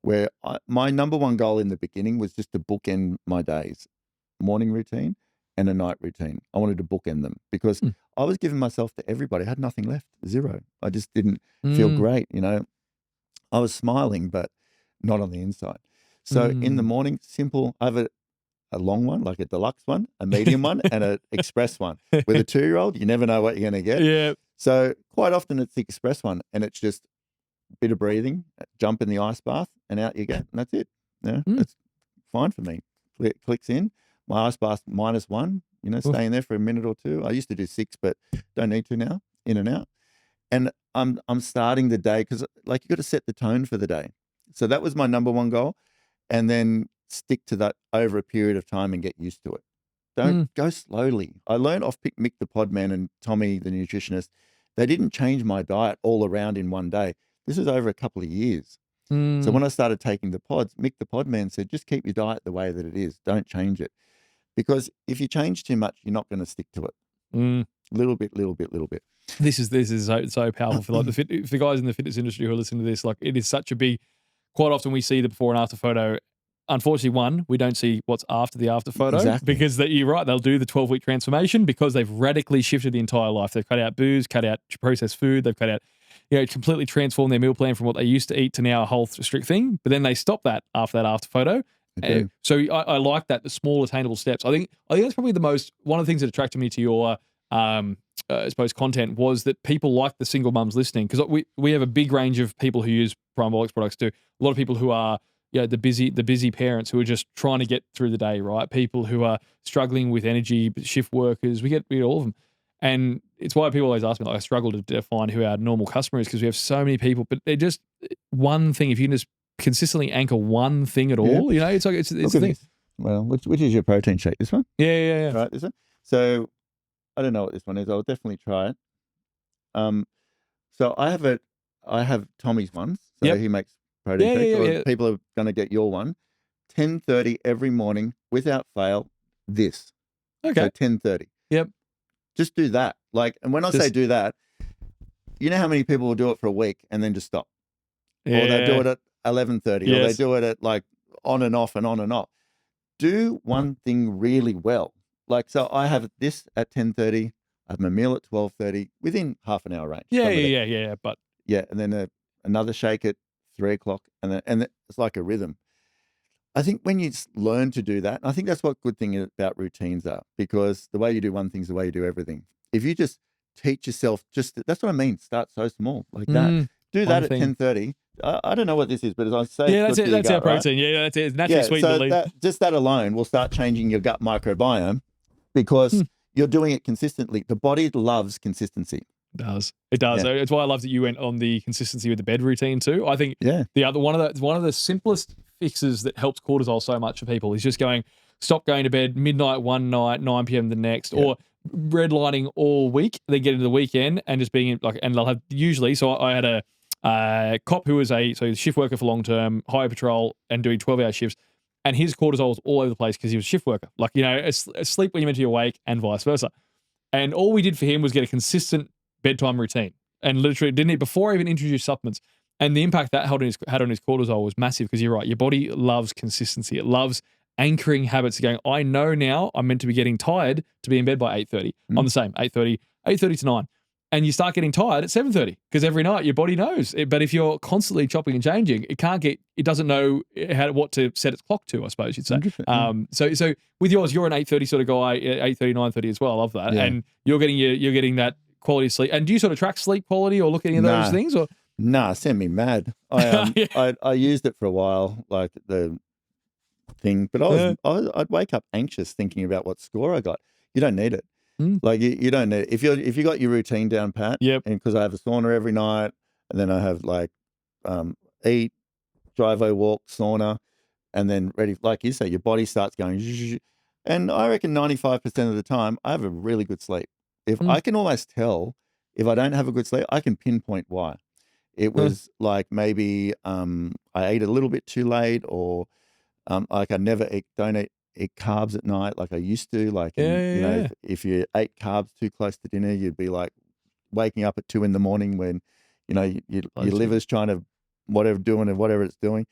where my number one goal in the beginning was just to bookend my days, morning routine and a night routine. I wanted to bookend them because I was giving myself to everybody. I had nothing left, zero. I just didn't feel great. I was smiling, but not on the inside. So in the morning, simple. I have a long one, like a deluxe one, a medium one, and an express one. With a 2-year-old, you never know what you're going to get. Yeah. So quite often it's the express one, and it's just a bit of breathing, jump in the ice bath, and out you go. And that's it. Yeah, that's fine for me. Clicks in. My ice bath -1, staying there for a minute or two. I used to do 6, but don't need to now, in and out. And I'm starting the day because, like, you got to set the tone for the day. So that was my number one goal. And then stick to that over a period of time and get used to it. Don't go slowly. I learned off Mick the Podman and Tommy the nutritionist. They didn't change my diet all around in one day. This was over a couple of years. So when I started taking the pods, Mick the Podman said, just keep your diet the way that it is. Don't change it. Because if you change too much, you're not going to stick to it. Little bit. This is so powerful for for guys in the fitness industry who are listening to this. Like, it is such a big. Quite often we see the before and after photo. Unfortunately, we don't see what's after the after photo because you're right. They'll do the 12-week transformation because they've radically shifted the entire life. They've cut out booze, cut out processed food. They've cut out, completely transformed their meal plan from what they used to eat to now a whole strict thing. But then they stop that after photo. So I like that, the small attainable steps. I think that's probably one of the things that attracted me to your I suppose content was that people like the single mums listening, because we have a big range of people who use Primabolics products too. A lot of people who are the busy parents who are just trying to get through the day, right? People who are struggling with energy, shift workers. We get all of them, and it's why people always ask me. Like, I struggle to define who our normal customer is because we have so many people, but they're just one thing. If you can just consistently anchor one thing at all, it's like it's the thing. Well, which is your protein shake? This one? Yeah. Right, this one. So I don't know what this one is. I'll definitely try it. So I have Tommy's ones. So he makes protein shakes. Or people are going to get your one. 10:30 every morning without fail. This. Okay. So 10:30. Yep. Just do that. And when I say do that, you know how many people will do it for a week and then just stop. Yeah. Or they do it at 11:30. Or they do it at on and off and on and off. Do one thing really well. So I have this at 10:30. I have my meal at 12:30 within half an hour range. Yeah. But and then another shake at 3:00, and it's like a rhythm. I think when you learn to do that, I think that's what good thing about routines are, because the way you do one thing is the way you do everything. If you just teach yourself, that's what I mean. Start so small like that. Do that at 10:30. I don't know what this is, but as I say, that's it. That's our protein. Right? Yeah, that's it. It's naturally sweet. So that alone will start changing your gut microbiome, because you're doing it consistently. The body loves consistency. It does. Yeah. It's why I love that you went on the consistency with the bed routine too. I think the other one of the simplest fixes that helps cortisol so much for people is just stop going to bed midnight one night, 9 p.m. the next, or redlining all week. Then get into the weekend and just being and they'll have usually. So I had a cop who was a shift worker for long term, high patrol, and doing 12-hour shifts. And his cortisol was all over the place because he was a shift worker. Asleep when you're meant to be awake and vice versa. And all we did for him was get a consistent bedtime routine, and literally didn't eat before I even introduced supplements. And the impact that had on his cortisol was massive, because you're right, your body loves consistency. It loves anchoring habits, going, I know now I'm meant to be getting tired to be in bed by 8:30. I'm the same, 8:30 to 9. And you start getting tired at 7:30 because every night your body knows. But if you're constantly chopping and changing, it doesn't know what to set its clock to, I suppose you'd say. So with yours, you're an 8:30 sort of guy, 8:30, 9:30 as well. I love that. Yeah. And you're getting that quality of sleep. And do you sort of track sleep quality or look at any of those things? Or send me mad. I used it for a while, like the thing, but I'd wake up anxious thinking about what score I got. You don't need it. Like you don't need, if you got your routine down pat, Yep. and because I have a sauna every night, and then I have like eat, drive-o walk, sauna, and then ready, like you say, your body starts going, and I reckon 95% of the time I have a really good sleep. If I can almost tell if I don't have a good sleep, I can pinpoint why. It was like maybe I ate a little bit too late, or like I never don't eat carbs at night like I used to. Like, and you know, if you ate carbs too close to dinner, you'd be like waking up at 2 a.m. when, you know, your liver's trying to whatever it's doing.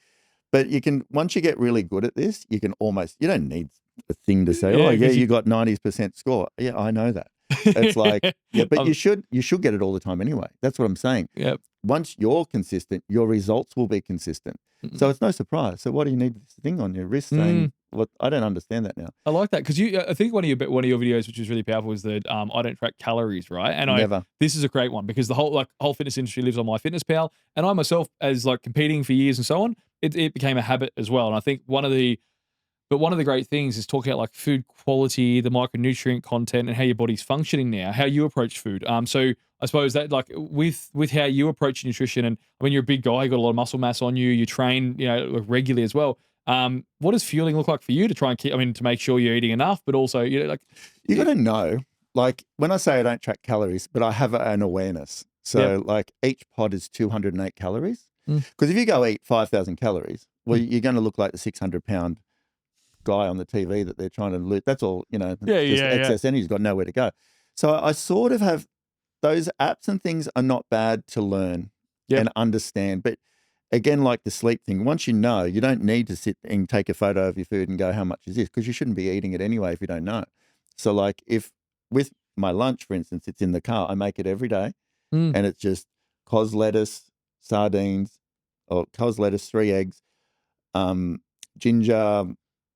But you can, once you get really good at this, you can almost, you don't need a thing to say, oh yeah, you got 90% score. Yeah, I know that. It's like, yeah, but you should get it all the time anyway. That's what I'm saying. Yep. Once you're consistent, your results will be consistent. So it's no surprise. So what do you need this thing on your wrist saying, what? I don't understand that now. I like that because I think one of your videos, which is really powerful, is that I don't track calories, right? And Never. This is a great one because the whole fitness industry lives on MyFitnessPal, and I myself, as like competing for years and so on, it became a habit as well. And I think one of the great things is talking about like food quality, the micronutrient content, and how your body's functioning now, how you approach food. So I suppose that like with how you approach nutrition, and I mean you're a big guy, you got a lot of muscle mass on you, you train, you know, regularly as well. What does fueling look like for you to try and keep? I mean, to make sure you're eating enough, but also you know, like you got to know. Like when I say I don't track calories, but I have an awareness. So like each pod is 208 calories. Because if you go eat 5,000 calories, well, you're going to look like the 600-pound guy on the TV that they're trying to lose. That's all, you know, excess energy. He's got nowhere to go. So I sort of have those apps and things are not bad to learn and understand. But again, like the sleep thing, once you know, you don't need to sit and take a photo of your food and go, how much is this? Because you shouldn't be eating it anyway if you don't know. So like if with my lunch, for instance, it's in the car, I make it every day and it's just cos lettuce, sardines, or cos lettuce, 3 eggs, ginger,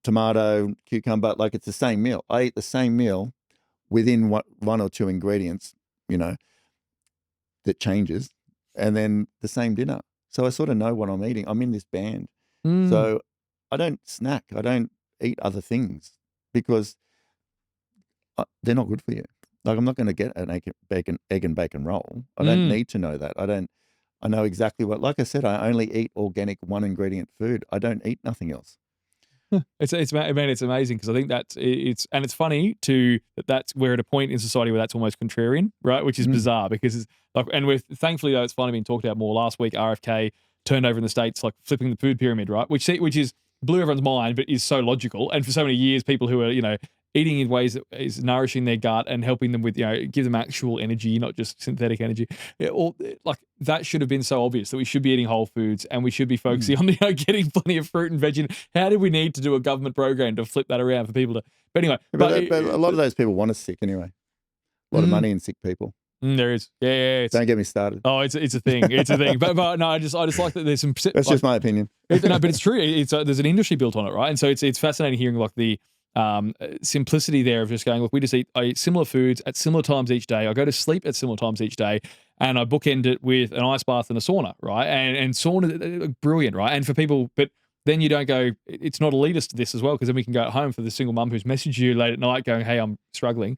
tomato, cucumber, like it's the same meal. I eat the same meal within one or two ingredients, you know, that changes, and then the same dinner. So I sort of know what I'm eating. I'm in this band. So I don't snack. I don't eat other things because they're not good for you. Like I'm not going to get an egg and bacon roll. I don't need to know that. I know exactly what, like I said, I only eat organic 1 ingredient food. I don't eat nothing else. It's amazing because I think it's funny that's we're at a point in society where that's almost contrarian, right? Which is bizarre because it's like, and with thankfully though it's finally been talked about more. Last week, RFK turnover in the States, like flipping the food pyramid, right? Which is blew everyone's mind, but is so logical. And for so many years, people who are, you know, eating in ways that is nourishing their gut and helping them with, you know, give them actual energy, not just synthetic energy. Like that should have been so obvious that we should be eating whole foods and we should be focusing on, you know, getting plenty of fruit and veg. How did we need to do a government program to flip that around for people to? But anyway, but a lot of those people want us sick anyway. A lot of money in sick people. There is, Don't get me started. Oh, it's a thing. It's a thing. But no, I just like that. There's some. That's just my opinion. No, but it's true. There's an industry built on it, right? And so it's fascinating hearing like the simplicity there of just going, look, I eat similar foods at similar times each day. I go to sleep at similar times each day, and I bookend it with an ice bath and a sauna, right? And sauna, brilliant, right? And for people, but then you don't go. It's not elitist to this as well, because then we can go at home for the single mum who's messaged you late at night going, hey, I'm struggling.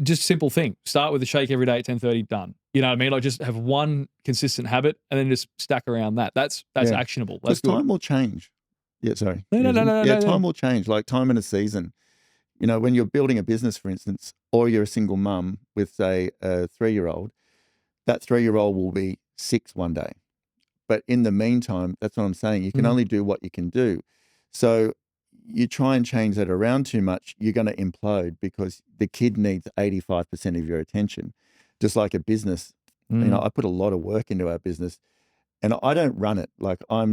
Just a simple thing. Start with a shake every day at 10:30, done. You know what I mean? Like just have one consistent habit and then just stack around that. That's actionable. That's good. Time will change. Yeah, sorry. No. Time will change, like time in a season. You know, when you're building a business, for instance, or you're a single mum with, say, a 3-year-old, that 3-year-old will be 6 one day. But in the meantime, that's what I'm saying. You can only do what you can do. So you try and change that around too much, you're going to implode because the kid needs 85% of your attention. Just like a business, you know, I put a lot of work into our business and I don't run it. Like I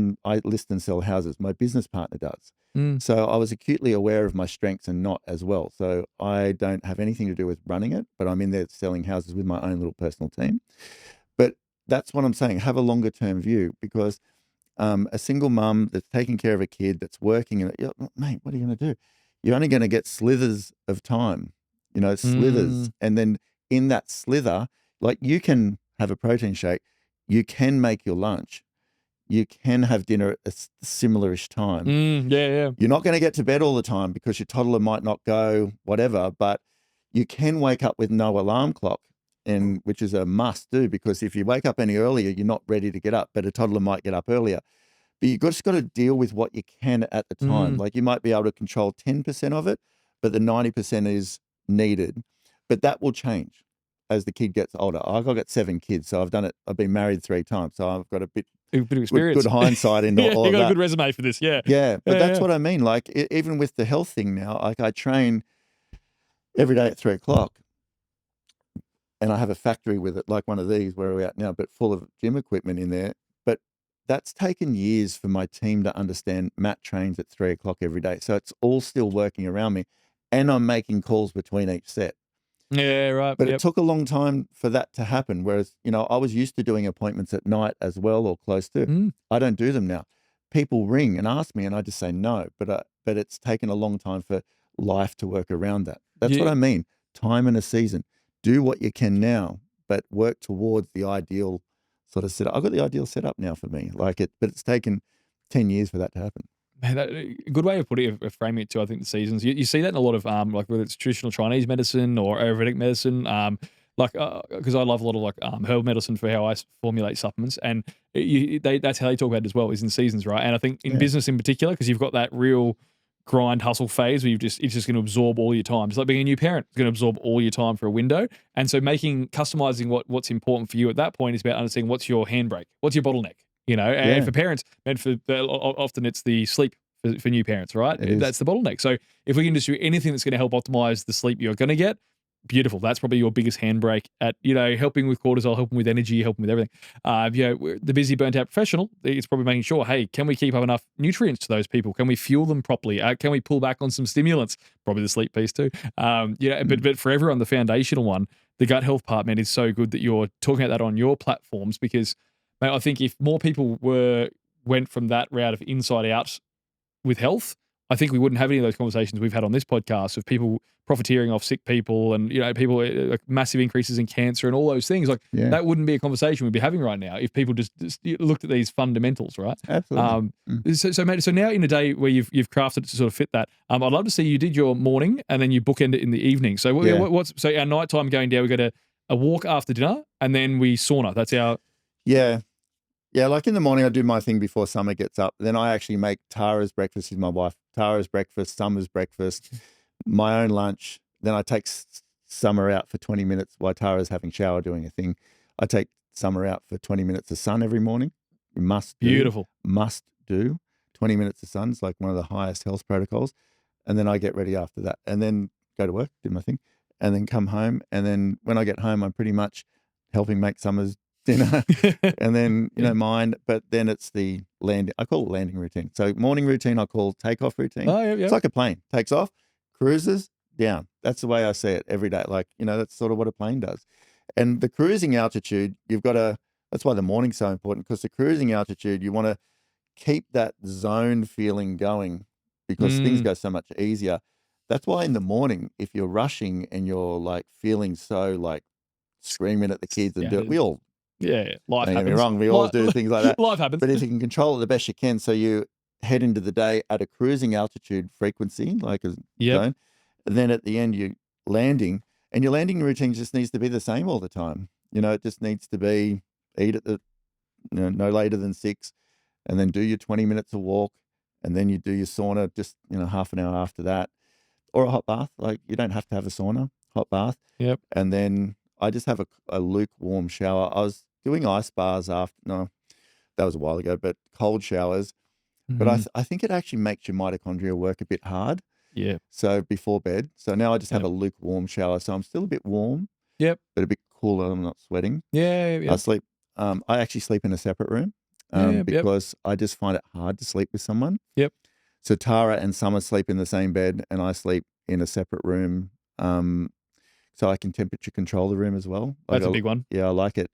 list and sell houses. My business partner does. So I was acutely aware of my strengths and not as well. So I don't have anything to do with running it, but I'm in there selling houses with my own little personal team. But that's what I'm saying. Have a longer term view because a single mum that's taking care of a kid that's working, and mate, what are you going to do? You're only going to get slithers of time, you know, slithers. And then in that slither, like you can have a protein shake, you can make your lunch, you can have dinner at a similar-ish time. Yeah. You're not going to get to bed all the time because your toddler might not go, whatever, but You can wake up with no alarm clock, and which is a must do, because if you wake up any earlier, you're not ready to get up, but a toddler might get up earlier. But just got to deal with what you can at the time. Like you might be able to control 10% of it, but the 90% is needed. But that will change as the kid gets older. I've got 7 kids, so I've done it. I've been married 3 times, so I've got a bit of experience. Good hindsight into all you of got that. a good resume for this, yeah. Yeah, but that's what I mean. Like even with the health thing now, like I train every day at 3 o'clock, and I have a factory with it, like one of these where we're at now, but full of gym equipment in there. But that's taken years for my team to understand. Matt trains at 3 o'clock every day, so it's all still working around me, and I'm making calls between each set. Yeah, right. But it took a long time for that to happen. Whereas, I was used to doing appointments at night as well, or close to. I don't do them now. People ring and ask me, and I just say no. But it's taken a long time for life to work around that. That's what I mean. Time and a season. Do what you can now, but work towards the ideal sort of setup. I've got the ideal setup now for me, but it's taken 10 years for that to happen. Man, a good way of putting it, of framing it too, I think, the seasons. You see that in a lot of, like whether it's traditional Chinese medicine or Ayurvedic medicine, because I love a lot of herbal medicine for how I formulate supplements, and that's how they talk about it as well, is in seasons, right? And I think in business in particular, because you've got that real grind hustle phase where it's just going to absorb all your time. It's like being a new parent. It's going to absorb all your time for a window. And so customizing what's important for you at that point is about understanding what's your handbrake, what's your bottleneck, and for parents, often it's the sleep for new parents, right? That's the bottleneck. So if we can just do anything that's going to help optimize the sleep you're going to get, beautiful. That's probably your biggest handbrake at, helping with cortisol, helping with energy, helping with everything. The busy, burnt out professional, it's probably making sure, hey, can we keep up enough nutrients to those people? Can we fuel them properly? Can we pull back on some stimulants? Probably the sleep piece too. But for everyone, the foundational one, the gut health part, man, is so good that you're talking about that on your platforms, because, mate, I think if more people went from that route of inside out with health, I think we wouldn't have any of those conversations we've had on this podcast of people profiteering off sick people and, people like massive increases in cancer and all those things. That wouldn't be a conversation we'd be having right now if people just looked at these fundamentals, right? Absolutely. So mate, so now in a day where you've crafted it to sort of fit that, I'd love to see you did your morning and then you bookend it in the evening. So so our nighttime going down, we go to a walk after dinner and then we sauna. That's our... Yeah, like in the morning, I do my thing before Summer gets up. Then I actually make Tara's breakfast, who's my wife. Tara's breakfast, Summer's breakfast, my own lunch. Then I take Summer out for 20 minutes while Tara's having shower doing a thing. I take Summer out for 20 minutes of sun every morning. Beautiful. Must do. 20 minutes of sun is like one of the highest health protocols. And then I get ready after that. And then go to work, do my thing. And then come home. And then when I get home, I'm pretty much helping make Summer's dinner and then mine, but then it's the landing. I call it landing routine. So morning routine I call takeoff routine. It's like a plane takes off, cruises down. That's the way I see it every day. That's sort of what a plane does. And the cruising altitude, that's why the morning's so important, because the cruising altitude, you want to keep that zone feeling going, because things go so much easier. That's why in the morning, if you're rushing and you're like feeling so like screaming at the kids and do it, we all life happens. Don't get me wrong, we all do things like that. Life happens. But if you can control it the best you can, so you head into the day at a cruising altitude frequency, like a zone, and then at the end you're landing, and your landing routine just needs to be the same all the time. It just needs to be eat at no later than 6, and then do your 20 minutes of walk, and then you do your sauna just half an hour after that, or a hot bath. Like you don't have to have a sauna, hot bath. And then I just have a lukewarm shower. I was doing ice bars that was a while ago, but cold showers. But I think it actually makes your mitochondria work a bit hard. So before bed. So now I just have a lukewarm shower. So I'm still a bit warm. But a bit cooler. I'm not sweating. I sleep. I actually sleep in a separate room because I just find it hard to sleep with someone. So Tara and Summer sleep in the same bed, and I sleep in a separate room. So I can temperature control the room as well. That's a big one. Yeah, I like it.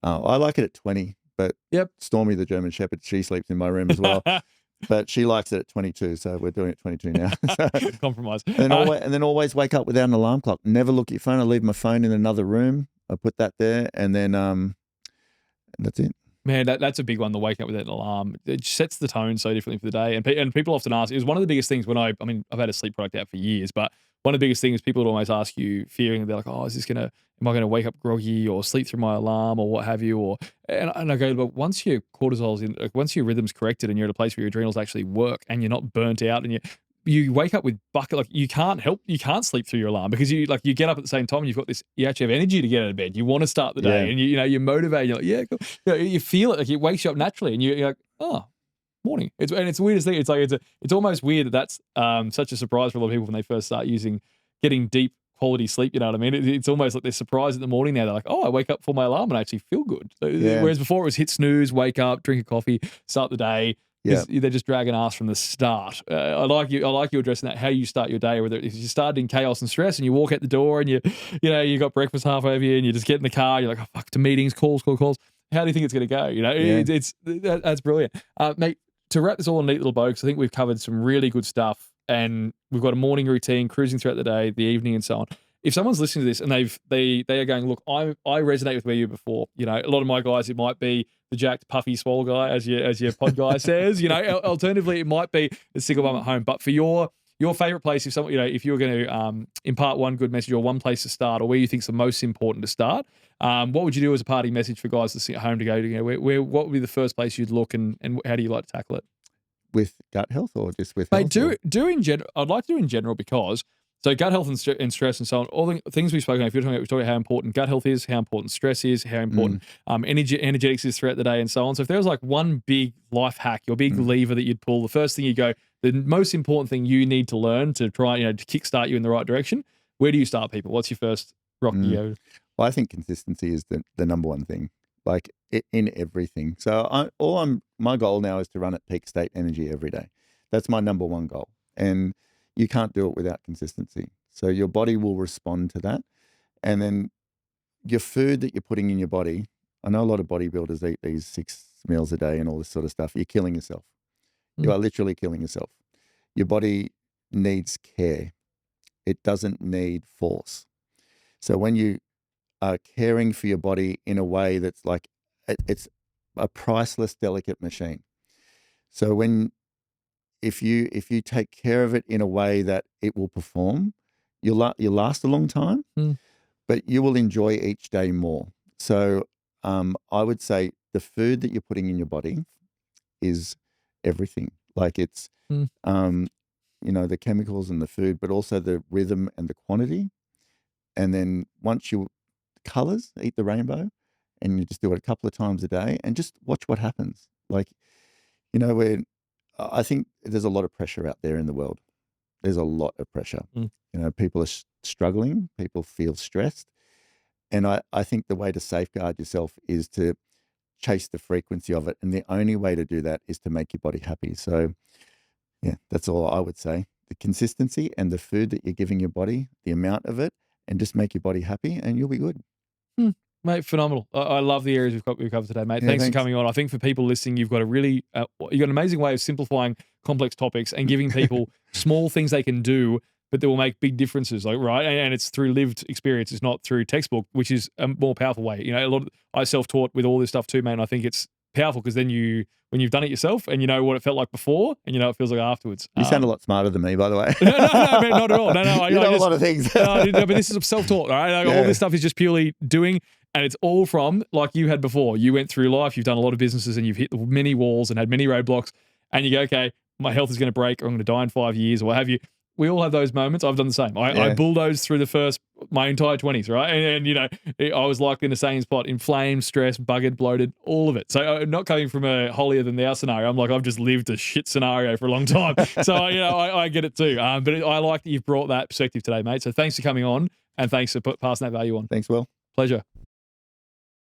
I like it at 20, but Stormy, the German Shepherd, she sleeps in my room as well. But she likes it at 22, so we're doing it 22 now. Compromise. And then always wake up without an alarm clock. Never look at your phone. I leave my phone in another room. I put that there, and then that's it. Man, that's a big one, the waking up with an alarm. It sets the tone so differently for the day. And people often ask, it was one of the biggest things when I've had a sleep product out for years, but one of the biggest things people would always ask you, fearing they're like, oh, am I gonna wake up groggy or sleep through my alarm or what have you? And I go, but once your cortisol's in, like, once your rhythm's corrected and you're at a place where your adrenals actually work and you're not burnt out and you wake up with like you can't sleep through your alarm because you get up at the same time and you actually have energy to get out of bed. You want to start the day and you're motivated. You're like, yeah, cool. You feel it, like it wakes you up naturally and you're like, oh, morning. It's the weirdest thing. It's like it's almost weird that's such a surprise for a lot of people when they first start getting deep quality sleep. You know what I mean? It's almost like they're surprised in the morning now. They're like, oh, I wake up for my alarm and I actually feel good. Whereas before it was hit snooze, wake up, drink a coffee, start the day. Yeah, they're just dragging ass from the start. I like you addressing that, how you start your day. Whether if you start in chaos and stress, and you walk out the door, and you got breakfast half over you, and you just get in the car. You're like, oh, fuck, to meetings, calls. How do you think it's going to go? That's brilliant, mate. To wrap this all in neat little bow, because I think we've covered some really good stuff, and we've got a morning routine, cruising throughout the day, the evening, and so on. If someone's listening to this and they are going, look, I resonate with where you were before. A lot of my guys, it might be the jacked, puffy, swole guy, as your pod guy says. Alternatively, it might be the single mum at home. But for your favorite place, if someone, if you were going to impart one good message or one place to start, or where you think is the most important to start, what would you do as a party message for guys to sit at home to go to? What would be the first place you'd look, and how do you like to tackle it? With gut health or just with health? Mate, do in general. I'd like to do in general because. So gut health and stress and so on, all the things we've spoken about, we're talking about how important gut health is, how important stress is, how important energetics is throughout the day and so on. So if there was like one big life hack, your big lever that you'd pull, the first thing you go, the most important thing you need to learn to try, to kickstart you in the right direction, where do you start, people? What's your first rock you go? Well, I think consistency is the number one thing, like in everything. So my goal now is to run at peak state energy every day. That's my number one goal. And you can't do it without consistency. So your body will respond to that. And then your food that you're putting in your body, I know a lot of bodybuilders eat these 6 meals a day and all this sort of stuff. You're killing yourself. You are literally killing yourself. Your body needs care. It doesn't need force. So when you are caring for your body in a way that's like, it's a priceless, delicate machine. So if you take care of it in a way that it will perform, you'll last a long time, but you will enjoy each day more. So I would say the food that you're putting in your body is everything. Like it's, the chemicals and the food, but also the rhythm and the quantity. And then once colors, eat the rainbow, and you just do it a couple of times a day and just watch what happens. Like, I think there's a lot of pressure out there in the world. There's a lot of pressure. People are struggling. People feel stressed. And I think the way to safeguard yourself is to chase the frequency of it. And the only way to do that is to make your body happy. So, yeah, that's all I would say. The consistency and the food that you're giving your body, the amount of it, and just make your body happy and you'll be good. Mate, phenomenal. I love the areas we've covered today, mate. Thanks for coming on. I think for people listening, you've got you've got an amazing way of simplifying complex topics and giving people small things they can do, but that will make big differences, right? And it's through lived experience. It's not through textbook, which is a more powerful way. I self-taught with all this stuff too, man. I think it's powerful because then when you've done it yourself and you know what it felt like before and you know what it feels like afterwards. You sound a lot smarter than me, by the way. No, man, not at all. No, you know a lot of things. no, but this is self-taught, right? All this stuff is just purely doing. And it's all from, like you had before. You went through life, you've done a lot of businesses and you've hit many walls and had many roadblocks. And you go, okay, my health is going to break or I'm going to die in 5 years or what have you. We all have those moments. I've done the same. I bulldozed through my entire 20s, right? And I was like in the same spot, inflamed, stressed, buggered, bloated, all of it. So not coming from a holier than thou scenario. I'm like, I've just lived a shit scenario for a long time. So, I get it too. But I like that you've brought that perspective today, mate. So thanks for coming on and thanks for passing that value on. Thanks, Will. Pleasure.